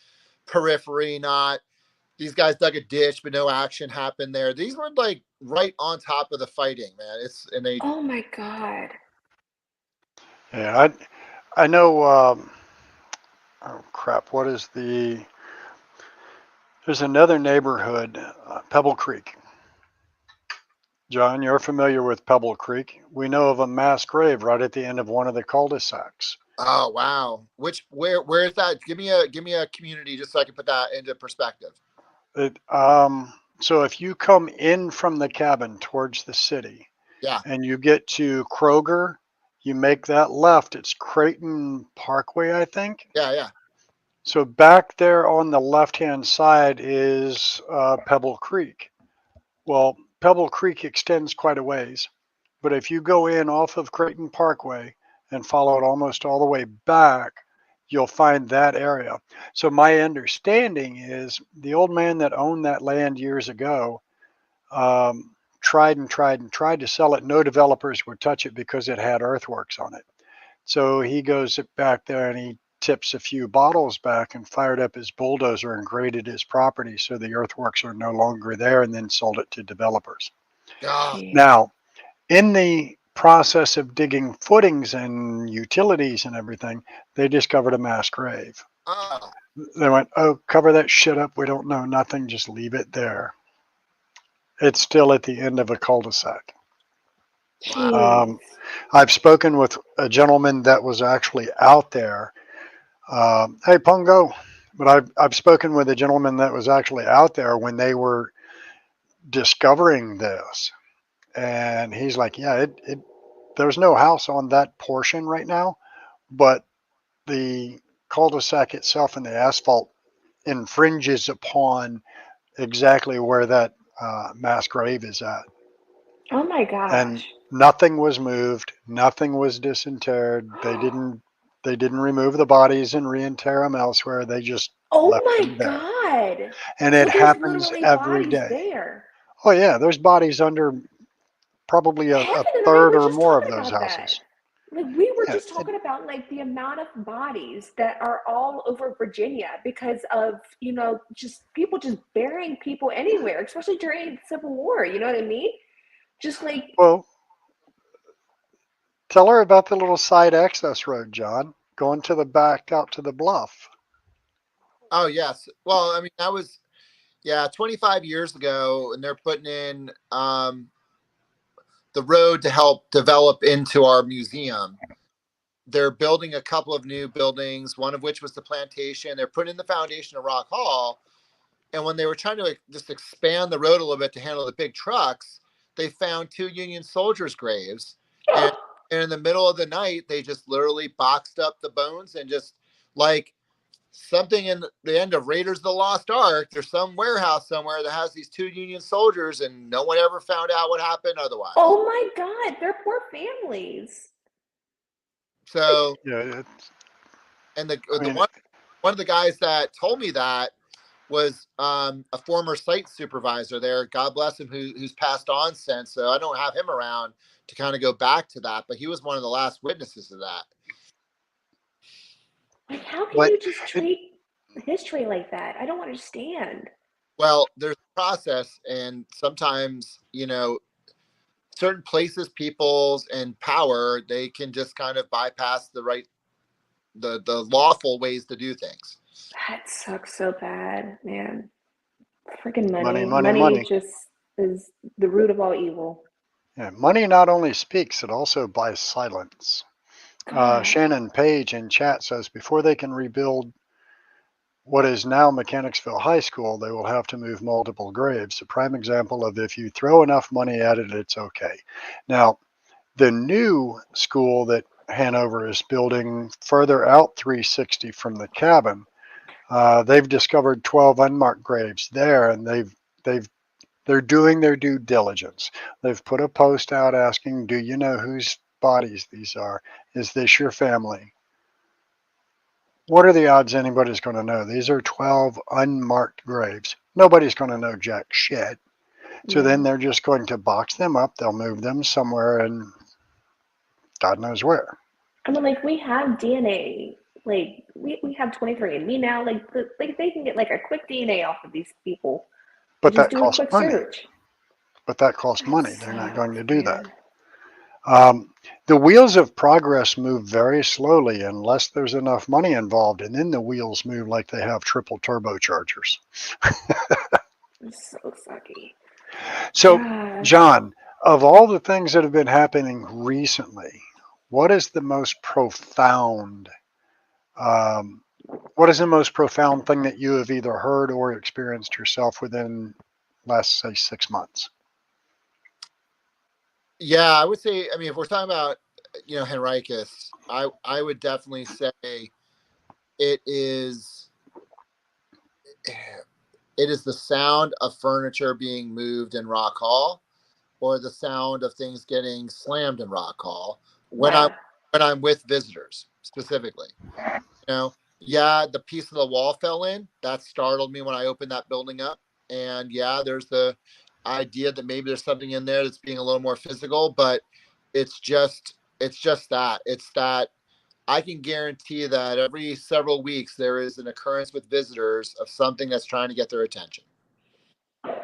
periphery, not these guys dug a ditch, but no action happened there. These were like right on top of the fighting, man. And they, Oh my God. Yeah, I know. Oh crap! What is the? There's another neighborhood, Pebble Creek. John, you're familiar with Pebble Creek. We know of a mass grave right at the end of one of the cul-de-sacs. oh wow. Where is that? Give me a community just so I can put that into perspective. So if you come in from the cabin towards the city, Yeah. and you get to Kroger, you make that left. It's Creighton Parkway, I think. Yeah. So back there on the left-hand side is Pebble Creek. Well, Pebble Creek extends quite a ways, but if you go in off of Creighton Parkway and follow it almost all the way back, you'll find that area. So my understanding is the old man that owned that land years ago tried to sell it. No developers would touch it because it had earthworks on it. So he goes back there and he tips a few bottles back and fired up his bulldozer and graded his property so the earthworks are no longer there, and then sold it to developers. Oh, Now, in the process of digging footings and utilities and everything, they discovered a mass grave. oh. They went, oh, cover that shit up. We don't know nothing. Just leave it there. It's still at the end of a cul-de-sac. Jeez. I've spoken with a gentleman that was actually out there. Hey, Pungo. But I've spoken with a gentleman that was actually out there when they were discovering this. And he's like, yeah, there's no house on that portion right now, but the cul-de-sac itself and the asphalt infringes upon exactly where that mass grave is at. Oh my And gosh. nothing was moved, nothing was disinterred. They didn't remove the bodies and reinter them elsewhere. They just Oh left my them there. God. And So it there's happens literally every bodies day. there. Oh yeah, there's bodies under probably a Heaven and I third were or just more of talking those about that. houses. Like we were Yeah, just talking about like the amount of bodies that are all over Virginia because of, just people just burying people anywhere, especially during the Civil War. You know what I mean? Just like, well, tell her about the little side access road, John, going to the back out to the bluff. Oh yes. Well, I mean that was 25 years ago, and they're putting in the road to help develop into our museum. They're building a couple of new buildings, one of which was the plantation. They're putting in the foundation of Rock Hall. And when they were trying to just expand the road a little bit to handle the big trucks, they found 2 Union soldiers' graves. And, and in the middle of the night, they just literally boxed up the bones and just like something in the end of Raiders of the Lost Ark. There's some warehouse somewhere that has these 2 Union soldiers, and no one ever found out what happened otherwise. oh my God, they're poor families. So, Yeah, and one of the guys that told me that was a former site supervisor there. God bless him, who's passed on since. So I don't have him around to kind of go back to that, but he was one of the last witnesses of that. Like, how can but you just treat history like that? I don't understand. Well, there's a process, and sometimes, certain places, peoples, and power, they can just kind of bypass the lawful ways to do things. That sucks so bad, man. Freaking money, money. money, Money money. just is the root of all evil. Yeah, money not only speaks, it also buys silence. God. Shannon Page in chat says before they can rebuild what is now Mechanicsville High School, they will have to move multiple graves. A prime example of if you throw enough money at it, it's okay. Now, the new school that Hanover is building further out 360 from the cabin, they've discovered 12 unmarked graves there, and they're doing their due diligence. They've put a post out asking, do you know whose bodies these are? Is this your family? What are the odds anybody's going to know? These are 12 unmarked graves. Nobody's going to know jack shit. So then they're just going to box them up. They'll move them somewhere and God knows where. I mean, like, we have DNA. Like, we have 23andMe now. Like, they can get like a quick DNA off of these people. But Just that do a costs quick money. search. But that costs That money. They're not going sucks, to do that. man. The wheels of progress move very slowly unless there's enough money involved, and then the wheels move like they have triple turbochargers. It's so sucky. So, God. John, of all the things that have been happening recently, what is the most profound? Um, what is the most profound thing that you have either heard or experienced yourself within last, say, 6 months? Yeah, I would say. I mean, if we're talking about Henricus, I would definitely say it is the sound of furniture being moved in Rock Hall, or the sound of things getting slammed in Rock Hall Wow. when I'm with visitors specifically. Yeah, the piece of the wall fell in. That startled me when I opened that building up. And yeah, there's the idea that maybe there's something in there that's being a little more physical, but it's just that. It's that I can guarantee that every several weeks there is an occurrence with visitors of something that's trying to get their attention. And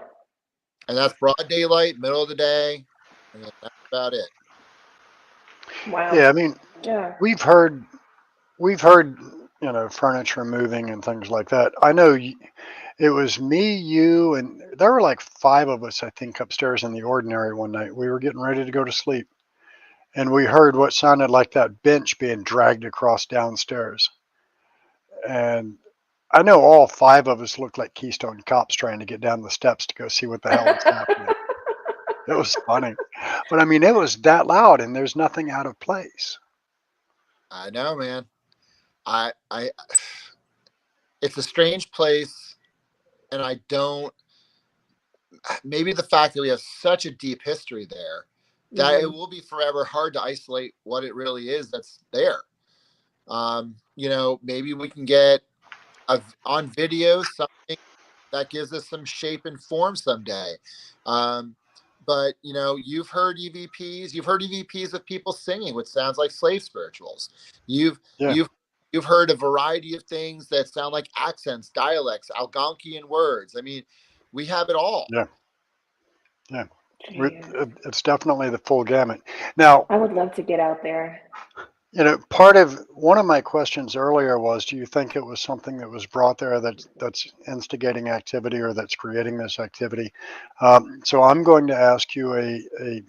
that's broad daylight, middle of the day, and that's about it. Wow. Yeah, I mean, Yeah. we've heard, furniture moving and things like that. I know it was me, you, and there were like 5 of us, I think, upstairs in the ordinary one night. We were getting ready to go to sleep, and we heard what sounded like that bench being dragged across downstairs. And I know all 5 of us looked like Keystone Cops trying to get down the steps to go see what the hell was happening. It was funny. But I mean, it was that loud, and there's nothing out of place. I know, man. I it's a strange place, and I don't maybe the fact that we have such a deep history there that it will be forever hard to isolate what it really is that's there. Maybe we can get on video something that gives us some shape and form someday. But you've heard EVPs of people singing, which sounds like slave spirituals. You've Yeah. you've heard a variety of things that sound like accents, dialects, Algonquian words. I mean, we have it all. Yeah. Yeah. Jeez. It's definitely the full gamut. Now, I would love to get out there. part of one of my questions earlier was, do you think it was something that was brought there that's instigating activity or that's creating this activity? So I'm going to ask you a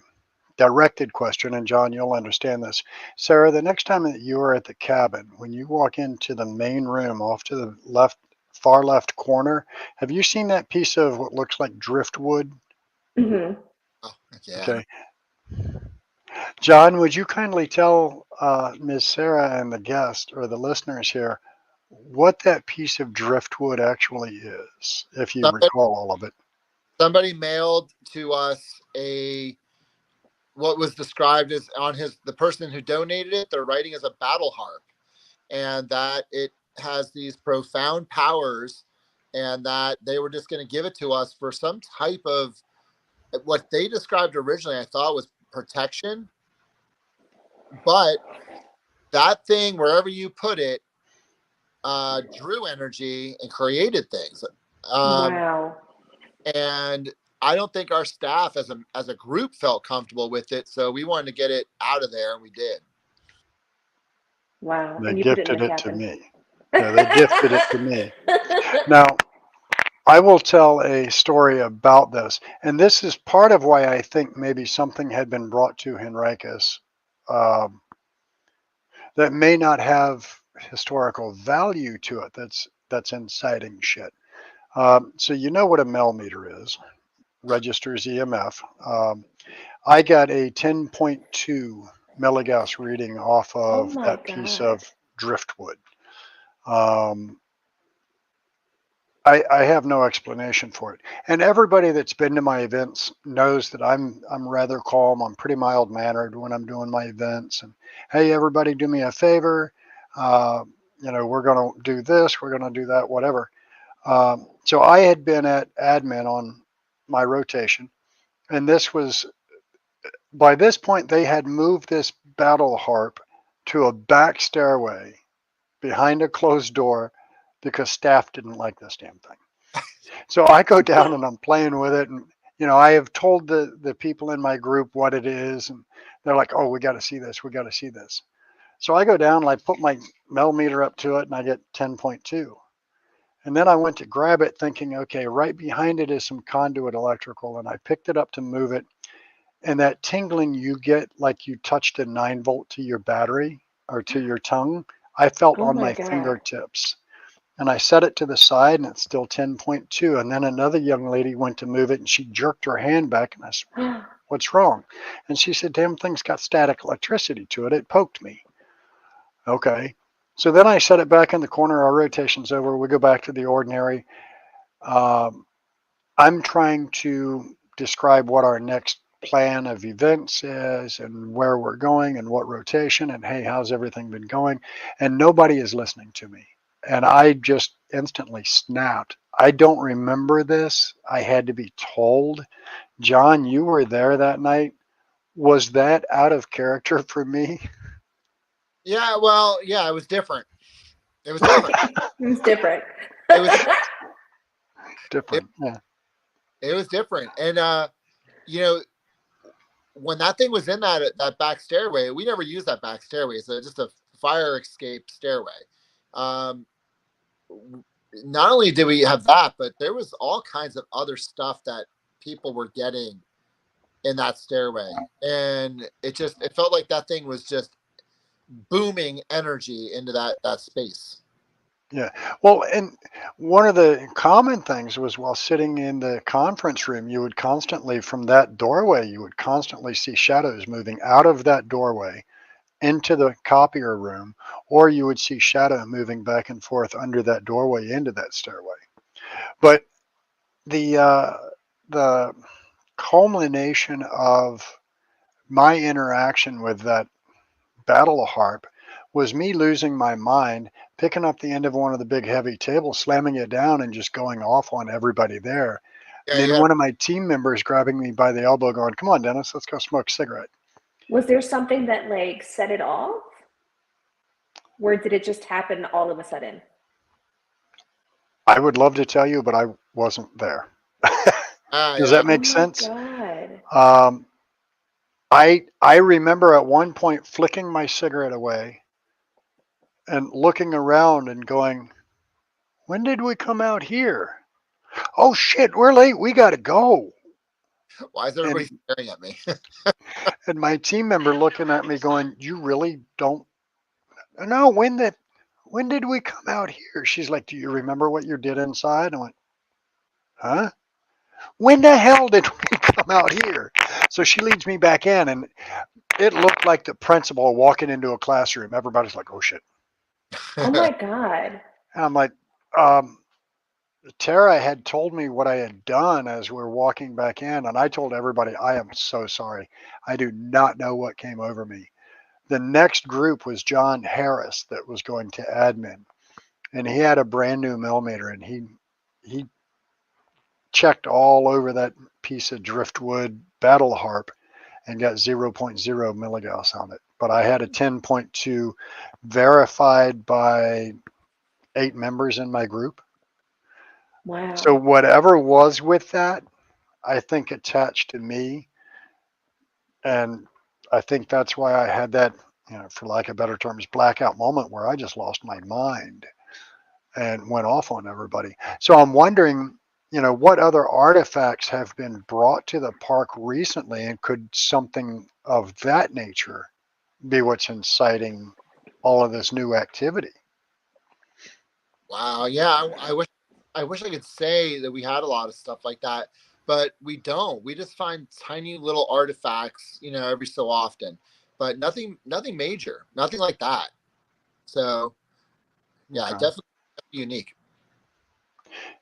directed question, and John, you'll understand this. Sarah, the next time that you are at the cabin, when you walk into the main room off to the far left corner, have you seen that piece of what looks like driftwood? Mm-hmm. Oh, yeah. Okay. John, would you kindly tell Ms. Sarah and the guest or the listeners here what that piece of driftwood actually is, if you recall all of it? Somebody mailed to us what was described as the person who donated it, they're writing as a battle harp, and that it has these profound powers, and that they were just going to give it to us for some type of what they described originally. I thought was protection, but that thing, wherever you put it, drew energy and created things. Wow. And I don't think our staff as a group felt comfortable with it, so we wanted to get it out of there, and we did. Wow. They And you put it in gifted the it to cabin. me. Yeah, they gifted it to me. Now, I will tell a story about this, and this is part of why I think maybe something had been brought to Henricus that may not have historical value to it. That's inciting shit. So you know what a millimeter is? Registers EMF. I got a 10.2 milligauss reading off Oh of my that piece God. of driftwood. I have no explanation for it. And everybody that's been to my events knows that I'm rather calm. I'm pretty mild mannered when I'm doing my events. And hey, everybody, do me a favor. We're going to do this. We're going to do that. Whatever. So I had been at admin on my rotation, and this was By this point, they had moved this battle harp to a back stairway behind a closed door because staff didn't like this damn thing. So I go down and I'm playing with it, and I have told the people in my group what it is, and they're like, "Oh, we got to see this. We got to see this." So I go down and I put my millimeter up to it, and I get 10.2. And then I went to grab it, thinking, okay, right behind it is some conduit electrical, and I picked it up to move it. And that tingling you get like you touched a 9-volt to your battery or to your tongue, I felt Oh on my my God. fingertips. And I set it to the side, and it's still 10.2. And then another young lady went to move it, and she jerked her hand back, and I said, "What's wrong?" And she said, "Damn thing's got static electricity to it. It poked me." Okay. So then I set it back in the corner. Our rotation's over. We go back to the ordinary. Um, I'm trying to describe what our next plan of events is and where we're going and what rotation and hey, how's everything been going? And nobody is listening to me. And I just instantly snapped. I don't remember this. I had to be told. John, you were there that night. Was that out of character for me? Yeah, well, yeah, it was different. It was different. It's different. It was it, Different. Yeah. it was different. And you know, when that thing was in that back stairway, we never used that back stairway. So just a fire escape stairway. Um, not only did we have that, but there was all kinds of other stuff that people were getting in that stairway, and it felt like that thing was just booming energy into that space. Yeah. Well, and one of the common things was while sitting in the conference room, you would constantly, from that doorway, you would constantly see shadows moving out of that doorway into the copier room, or you would see shadow moving back and forth under that doorway into that stairway. But the culmination of my interaction with that battle harp was me losing my mind, picking up the end of one of the big heavy tables, slamming it down, and just going off on everybody there. Yeah, And you then had one of my team members grabbing me by the elbow, going, "Come on, Dennis, let's go smoke a cigarette." Was there something that like set it off? Or did it just happen all of a sudden? I would love to tell you, but I wasn't there. Does yeah. that Oh make my sense? God. Um, I remember at one point flicking my cigarette away and looking around and going, "When did we come out here? Oh shit, we're late. We got to go." Why is everybody And staring at me? and my team member looking at me going, "You really don't know when did we come out here?" She's like, "Do you remember what you did inside?" I went, "Huh? When the hell did we come out here?" So she leads me back in, and it looked like the principal walking into a classroom. Everybody's like, "Oh shit." Oh my God. And I'm like, um, Tara had told me what I had done as we were walking back in, and I told everybody, "I am so sorry. I do not know what came over me." The next group was John Harris that was going to admin, and he had a brand new millimeter, and he checked all over that piece of driftwood battle harp and got zero point 0.0 milligauss on it. But I had a 10.2 verified by 8 members in my group. So Wow. whatever was with that, I think attached to me, and I think that's why I had that, for lack of better terms, blackout moment where I just lost my mind and went off on everybody. So I'm wondering, what other artifacts have been brought to the park recently, and could something of that nature be what's inciting all of this new activity? Wow. Yeah. I wish I could say that we had a lot of stuff like that, but we don't. We just find tiny little artifacts, every so often, but nothing major, nothing like that. So yeah, Okay. definitely unique.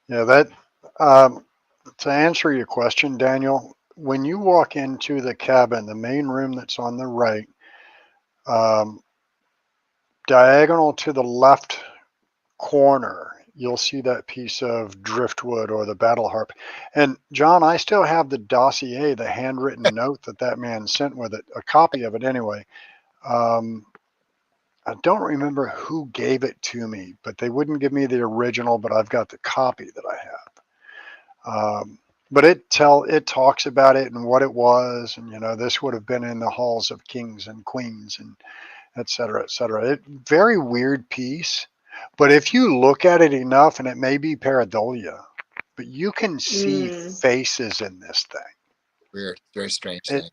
Yeah, that um, to answer your question, Daniel, when you walk into the cabin, the main room that's on the right, um, diagonal to the left corner you'll see that piece of driftwood or the battle harp. And John, I still have the dossier, the handwritten note that man sent with it, a copy of it anyway. I don't remember who gave it to me, but they wouldn't give me the original, but I've got the copy that I have. But it talks about it and what it was, and this would have been in the halls of kings and queens and et cetera, et cetera. Very weird piece, but if you look at it enough, and it may be pareidolia, but you can see faces in this thing. Weird, very strange It,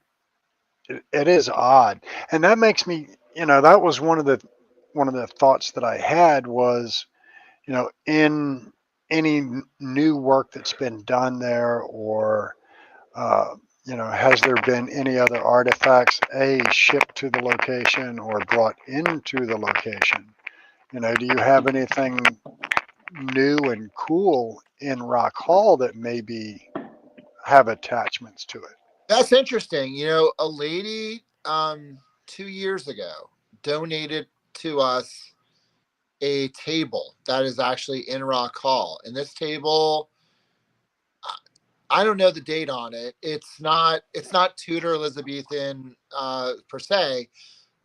thing. it is odd, and that makes me, that was one of the thoughts that I had was, in any new work that's been done there, or has there been any other artifacts shipped to the location or brought into the location? Do you have anything new and cool in Rock Hall that maybe have attachments to it? That's interesting. A lady 2 years ago donated to us a table that is actually in Rock Hall. And this table, I don't know the date on it. It's not Tudor Elizabethan per se,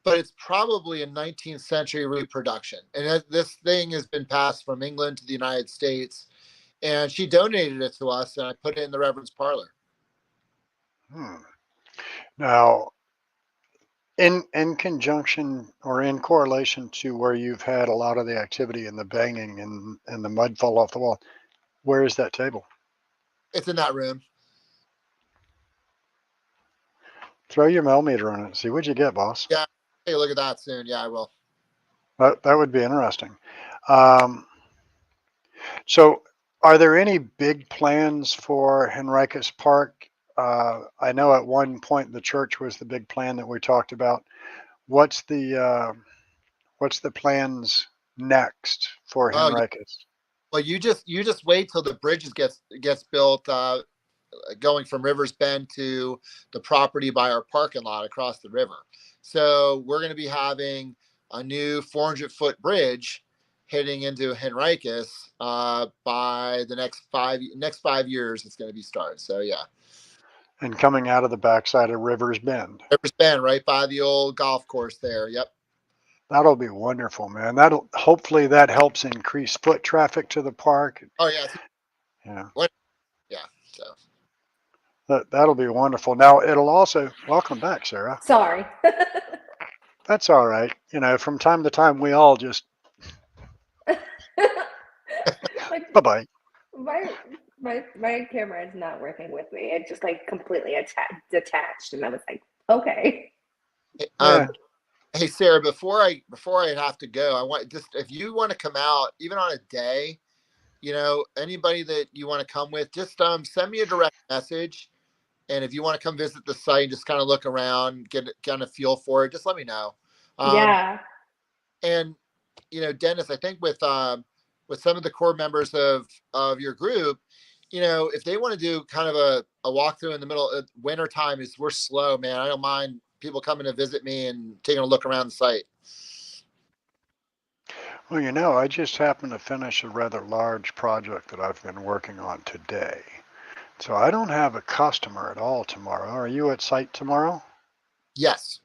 but it's probably a 19th century reproduction. And this thing has been passed from England to the United States. And she donated it to us, and I put it in the Reverend's parlor. Now, in conjunction or in correlation to where you've had a lot of the activity and the banging and the mud fall off the wall, where is that table? It's in that room. Throw your millimeter on it. See what you get, boss. Yeah. Take a look at that soon. Yeah, I will. That would be interesting. So are there any big plans for Henricus Park? I know at one point the church was the big plan that we talked about. What's the plans next for Henricus? Well, you just wait till the bridge gets built, going from Rivers Bend to the property by our parking lot across the river. So we're going to be having a new 400-foot bridge heading into Henricus by the next 5 years. It's going to be started. So yeah. And coming out of the backside of Rivers Bend. Rivers Bend, right by the old golf course there. Yep. That'll be wonderful, man. Hopefully that helps increase foot traffic to the park. Oh yeah. Yeah. Yeah. So. That'll be wonderful. Now it'll also, welcome back, Sarah. Sorry. That's all right. From time to time we all just bye-bye. My camera is not working with me. It just completely detached, and I was like, okay. Hey Sarah, before I have to go, I want if you want to come out, even on a day, anybody that you want to come with, just send me a direct message. And if you want to come visit the site and just kind of look around, get kind of feel for it, just let me know. Yeah. And Dennis, I think with some of the core members of your group, if they want to do kind of a walkthrough in the middle of winter time, we're slow, man. I don't mind people coming to visit me and taking a look around the site. Well, I just happened to finish a rather large project that I've been working on today. So I don't have a customer at all tomorrow. Are you at site tomorrow? Yes.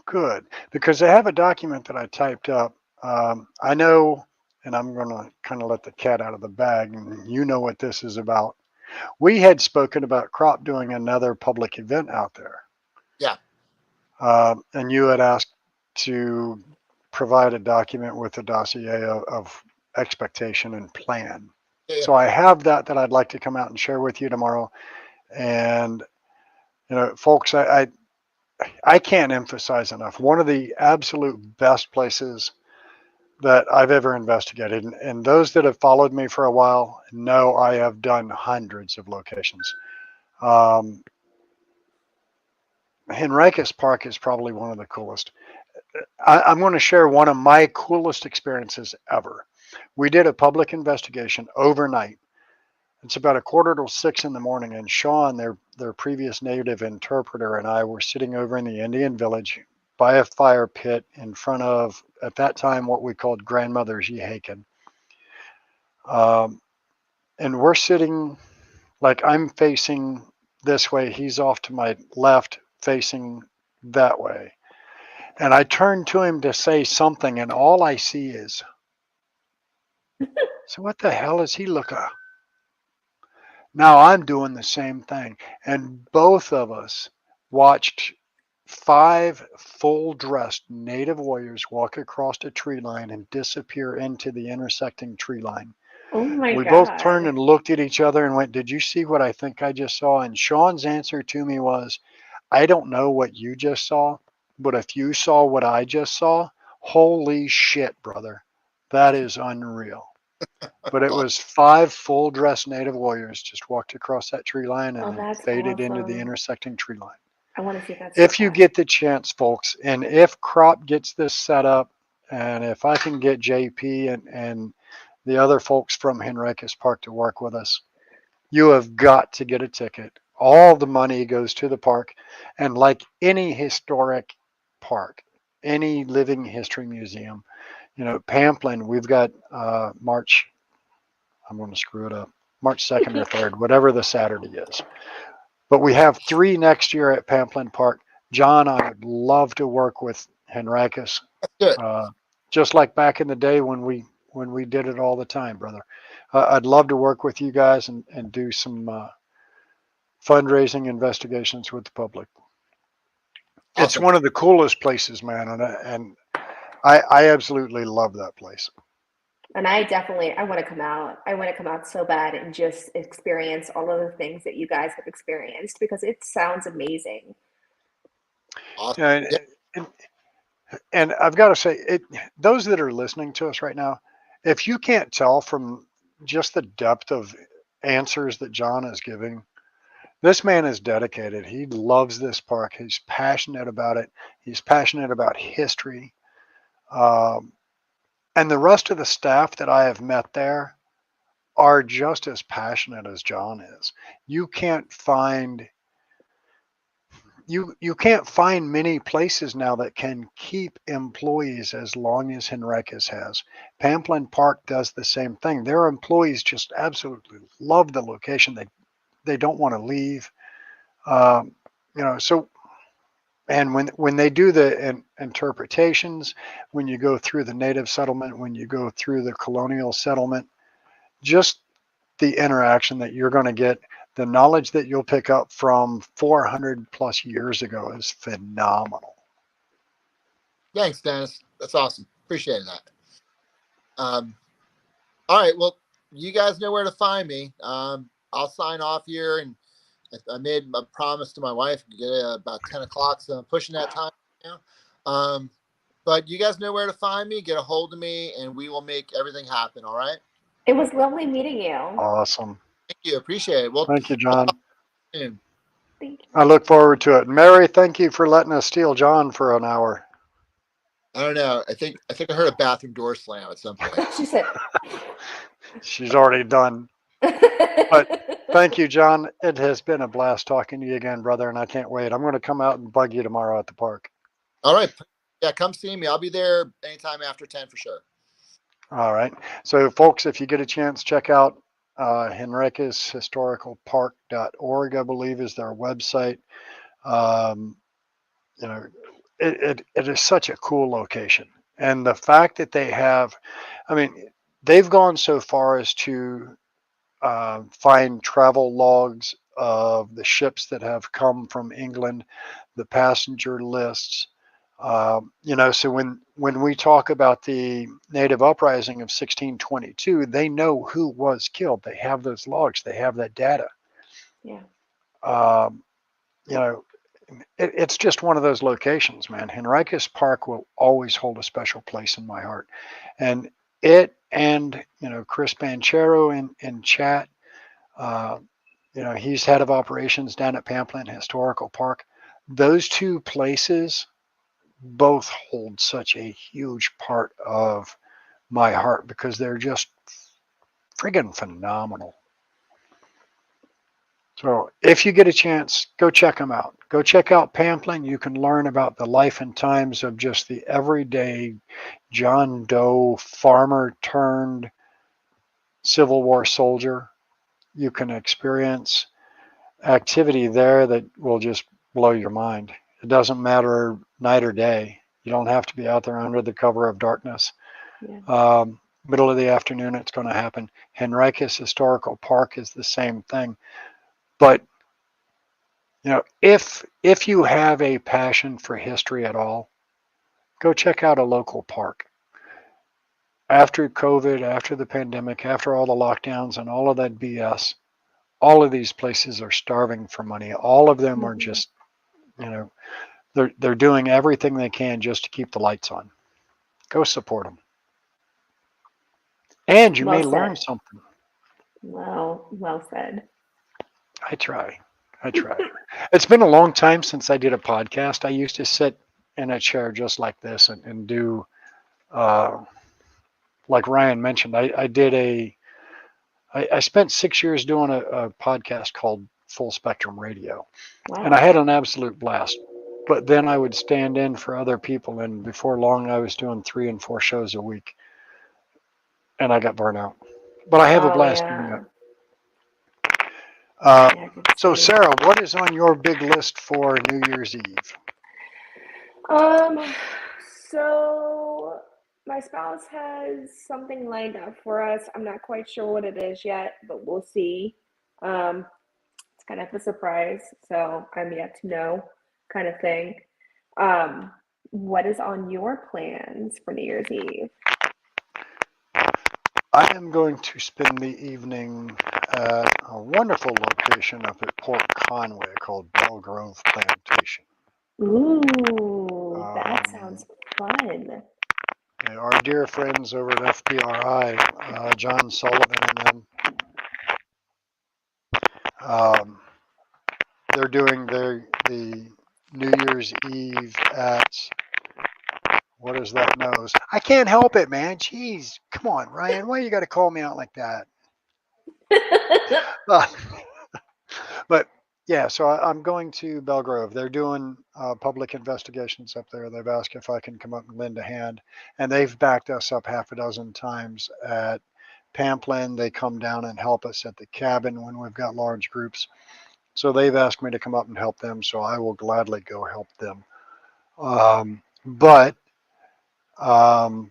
Good, because I have a document that I typed up. I know, and I'm going to kind of let the cat out of the bag, and you know what this is about. We had spoken about Crop doing another public event out there. Yeah. And you had asked to provide a document with a dossier of expectation and plan. Yeah. So I have that I'd like to come out and share with you tomorrow. And, folks, I can't emphasize enough. One of the absolute best places that I've ever investigated, and those that have followed me for a while know I have done hundreds of locations. Henricus Park is probably one of the coolest. I'm going to share one of my coolest experiences ever. We did a public investigation overnight. It's about 5:45 in the morning, and Sean, their previous native interpreter, and I were sitting over in the Indian village by a fire pit in front of, at that time, what we called Grandmother's Yehaken. Um, and we're sitting, like, I'm facing this way. He's off to my left, facing that way. And I turn to him to say something, and all I see is, so what the hell is he looking at? Now I'm doing the same thing. And both of us watched 5 full dressed native warriors walk across a tree line and disappear into the intersecting tree line. Oh my We both turned God. and looked at each other and went, "Did you see what I think I just saw?" And Sean's answer to me was, "I don't know what you just saw, but if you saw what I just saw, holy shit, brother. That is unreal." But it was 5 full dressed native warriors just walked across that tree line and Oh, then that's faded into the awesome. intersecting tree line. I want to see that so If you bad. get the chance, folks, and if Crop gets this set up, and if I can get JP and the other folks from Henricus Park to work with us, you have got to get a ticket. All the money goes to the park. And like any historic park, any living history museum, Pamplin, we've got March, I'm going to screw it up, March 2nd or 3rd, whatever the Saturday is. But we have 3 next year at Pamplin Park. John, I would love to work with Henricus, Good. just like back in the day when we did it all the time, brother. I'd love to work with you guys and do some fundraising investigations with the public. It's Awesome. one of the coolest places, man, and I absolutely love that place. And I want to come out. I want to come out so bad and just experience all of the things that you guys have experienced because it sounds amazing. Awesome. And, Yeah. and, and I've got to say, those that are listening to us right now, if you can't tell from just the depth of answers that John is giving, this man is dedicated. He loves this park. He's passionate about it. He's passionate about history. Um, and the rest of the staff that I have met there are just as passionate as John is. You can't find you can't find many places now that can keep employees as long as Henricus has. Pamplin Park does the same thing. Their employees just absolutely love the location. They don't want to leave. Um, so and when they do the interpretations, when you go through the native settlement, when you go through the colonial settlement, just the interaction that you're going to get, the knowledge that you'll pick up from 400 plus years ago is phenomenal. Thanks, Dennis. That's awesome. Appreciate that. All right. Well, you guys know where to find me. I'll sign off here, and I made a promise to my wife to get it about 10 o'clock, so I'm pushing that time now. But you guys know where to find me. Get a hold of me, and we will make everything happen. All right. It was lovely meeting you. Awesome. Thank you. Appreciate it. Well, Thank you, John. soon. Thank you. I look forward to it. Mary, thank you for letting us steal John for an hour. I don't know. I think I heard a bathroom door slam at some point. She said. She's already done. But thank you, John. It has been a blast talking to you again, brother, and I can't wait. I'm going to come out and bug you tomorrow at the park. All right. Yeah, come see me. I'll be there anytime after 10 for sure. All right. So, folks, if you get a chance, check out Henricus Historical Park.org, I believe, is their website. It is such a cool location. And the fact that they have, I mean, they've gone so far as to find travel logs of the ships that have come from England, the passenger lists. So when we talk about the native uprising of 1622, they know who was killed. They have those logs. They have that data. Yeah. Um, it's just one of those locations, man. Henricus Park will always hold a special place in my heart. And Chris Panchero in chat, he's head of operations down at Pamplin Historical Park. Those 2 places both hold such a huge part of my heart because they're just friggin' phenomenal. So if you get a chance, go check them out. Go check out Pamplin. You can learn about the life and times of just the everyday John Doe farmer turned Civil War soldier. You can experience activity there that will just blow your mind. It doesn't matter night or day. You don't have to be out there under the cover of darkness. Yeah. Middle of the afternoon, it's going to happen. Henricus Historical Park is the same thing. But if you have a passion for history at all, go check out a local park. After COVID, after the pandemic, after all the lockdowns and all of that BS, all of these places are starving for money. All of them are just, they're doing everything they can just to keep the lights on. Go support them. And you may learn something. Well said. I try. It's been a long time since I did a podcast. I used to sit in a chair just like this and do, like Ryan mentioned, I spent 6 years doing a podcast called Full Spectrum Radio. Wow. And I had an absolute blast. But then I would stand in for other people, and before long I was doing 3 and 4 shows a week. And I got burnt out. But I have a blast doing it. So Sarah, what is on your big list for New Year's Eve? So my spouse has something lined up for us. I'm not quite sure what it is yet, but we'll see. It's kind of a surprise, so I'm yet to know, kind of thing. What is on your plans for New Year's Eve? I am going to spend the evening at a wonderful location up at Port Conway called Belle Grove Plantation. Ooh, that sounds fun. Our dear friends over at FPRI, John Sullivan and them, they're doing the New Year's Eve at, what is that nose? I can't help it, man. Jeez, come on, Ryan. Why you got to call me out like that? But yeah, so I'm going to Belle Grove. They're doing public investigations up there. They've asked if I can come up and lend a hand, and they've backed us up half a dozen times at Pamplin. They come down and help us at the cabin when we've got large groups. So they've asked me to come up and help them, so I will gladly go help them. But Ryan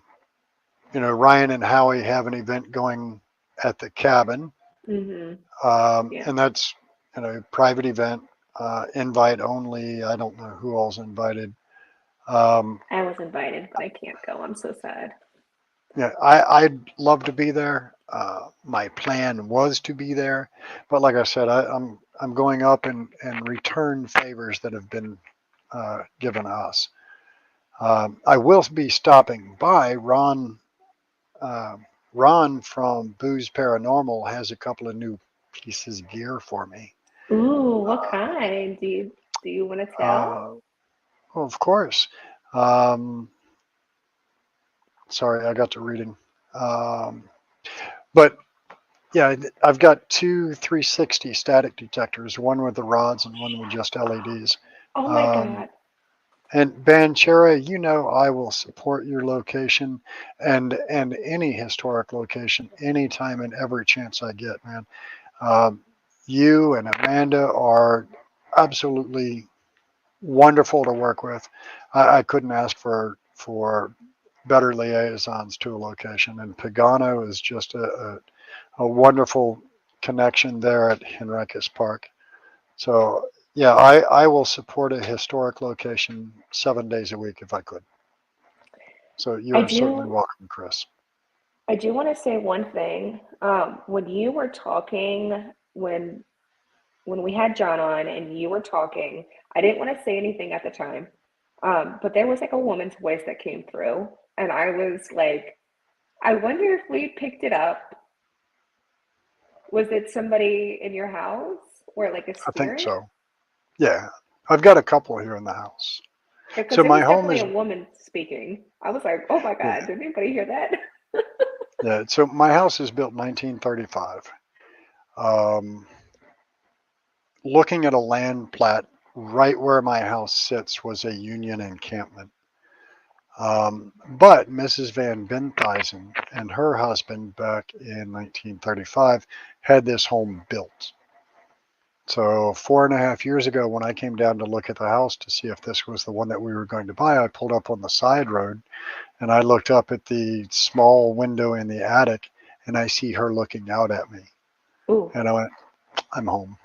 and Howie have an event going at the cabin, and that's private event, invite only. I don't know who all's invited. I was invited, but I can't go. I'm so sad. Yeah, I'd love to be there. My plan was to be there, but like I said, I'm going up and return favors that have been given us. I will be stopping by. Ron from Booze Paranormal has a couple of new pieces of gear for me. Ooh, what kind? Do you want to tell? Well, of course. Sorry, I got to reading. But yeah, I've got 2 360 static detectors, one with the rods and one with just LEDs. Oh my God. And Banchera, I will support your location and any historic location anytime and every chance I get, man. You and Amanda are absolutely wonderful to work with. I couldn't ask for better liaisons to a location, and Pagano is just a wonderful connection there at Henricus Park. So yeah, I will support a historic location 7 days a week if I could. So you are certainly welcome, Chris. I do want to say one thing. When you were talking, when we had John on and you were talking, I didn't want to say anything at the time, but there was like a woman's voice that came through, and I was like, I wonder if we picked it up. Was it somebody in your house or like a spirit? I think so. Yeah, I've got a couple here in the house. Because so it my was home definitely is a woman speaking. I was like, oh my God, did anybody hear that? Yeah, so my house is built 1935. Looking at a land plat, right where my house sits was a Union encampment. But Mrs. Van Benthuizen and her husband back in 1935 had this home built. So 4.5 years ago, when I came down to look at the house to see if this was the one that we were going to buy, I pulled up on the side road and I looked up at the small window in the attic and I see her looking out at me. Ooh. And I went, I'm home.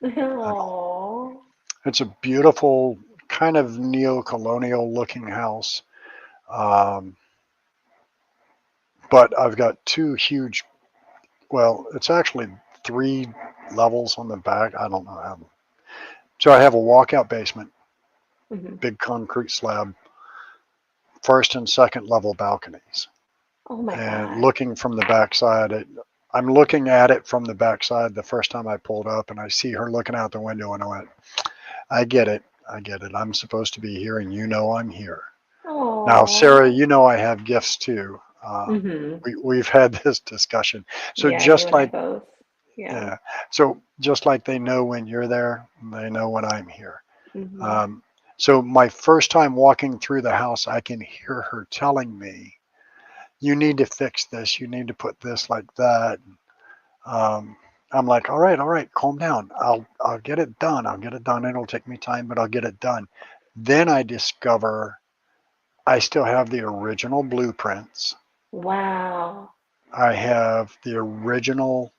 Aww. It's a beautiful, kind of neo-colonial looking house. But I've got two huge, well, it's actually 3 levels on the back. I don't know how. So I have a walkout basement, Mm-hmm. big concrete slab, first and second level balconies. Oh my And God. looking from the backside, I'm looking at it from the backside the first time I pulled up, and I see her looking out the window, and I went, I get it. I get it. I'm supposed to be here, and you know I'm here. Aww. Now, Sarah, you know I have gifts too. Mm-hmm. We've had this discussion. So Yeah, you just and I like, both. Yeah. yeah. So just like they know when you're there, they know when I'm here. Mm-hmm. So my first time walking through the house, I can hear her telling me, you need to fix this. You need to put this like that. I'm like, all right, calm down. I'll get it done. I'll get it done. It'll take me time, but I'll get it done. Then I discover I still have the original blueprints. Wow. I have the original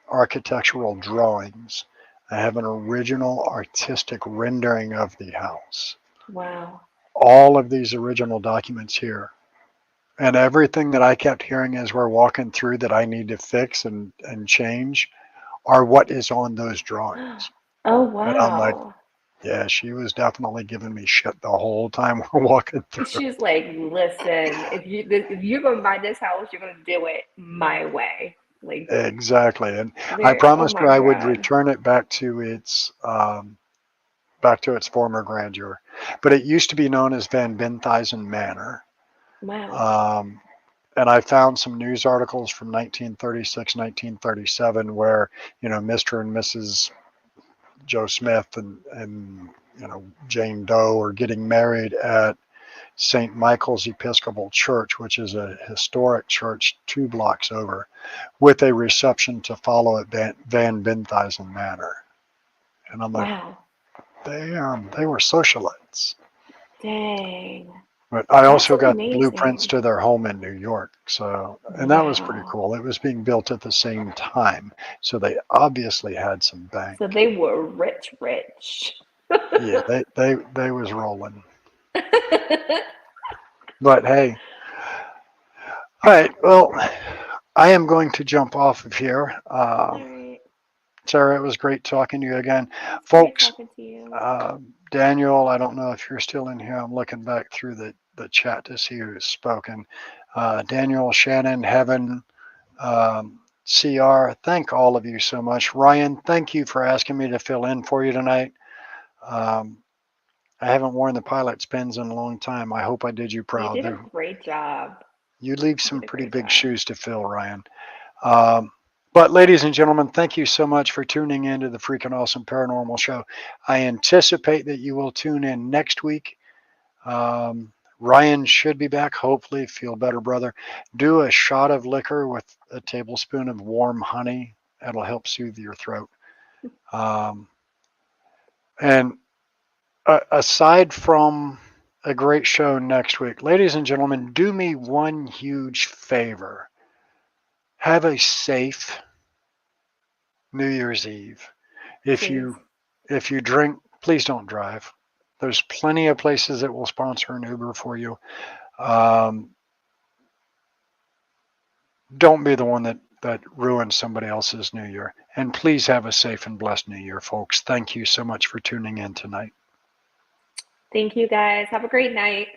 architectural drawings. I have an original artistic rendering of the house. Wow. All of these original documents here. And everything that I kept hearing as we're walking through that I need to fix and change are what is on those drawings. Oh And I'm like, wow. yeah, she was definitely giving me shit the whole time we're walking through. She's like, listen, if you're gonna buy this house, you're gonna do it my way. Like, Exactly. And I there. Oh promised my her I would God. return it back to its former grandeur. But it used to be known as Van Benthuizen Manor. Wow. And I found some news articles from 1936, 1937, where, Mr. and Mrs. Joe Smith and Jane Doe are getting married at St. Michael's Episcopal Church, which is a historic church 2 blocks over, with a reception to follow at Van Benthuizen Manor. And I'm like, Wow. they were socialites. Dang. But I That's also got the blueprints amazing. to their home in New York. So, and that was pretty Wow. cool. It was being built at the same time. So they obviously had some bank. So they were rich, rich. Yeah, they was rolling. But hey, all right. Well, I am going to jump off of here. All right. Sarah, it was great talking to you again. It's great Folks, talking to you. Daniel, I don't know if you're still in here. I'm looking back through the chat to see who's spoken. Daniel, Shannon, Heaven, CR, thank all of you so much. Ryan, thank you for asking me to fill in for you tonight. I haven't worn the pilot's pins in a long time. I hope I did you You proud. did a great job. You leave You some did a pretty great big job. shoes to fill, Ryan. But ladies and gentlemen, thank you so much for tuning in to the Freaking Awesome Paranormal Show. I anticipate that you will tune in next week. Ryan should be back. Hopefully, feel better, brother. Do a shot of liquor with a tablespoon of warm honey. That'll help soothe your throat. And aside from a great show next week, ladies and gentlemen, do me one huge favor. Have a safe New Year's Eve. If Please. you drink, please don't drive. There's plenty of places that will sponsor an Uber for you. Don't be the one that ruins somebody else's New Year. And please have a safe and blessed New Year, folks. Thank you so much for tuning in tonight. Thank you guys. Have a great night.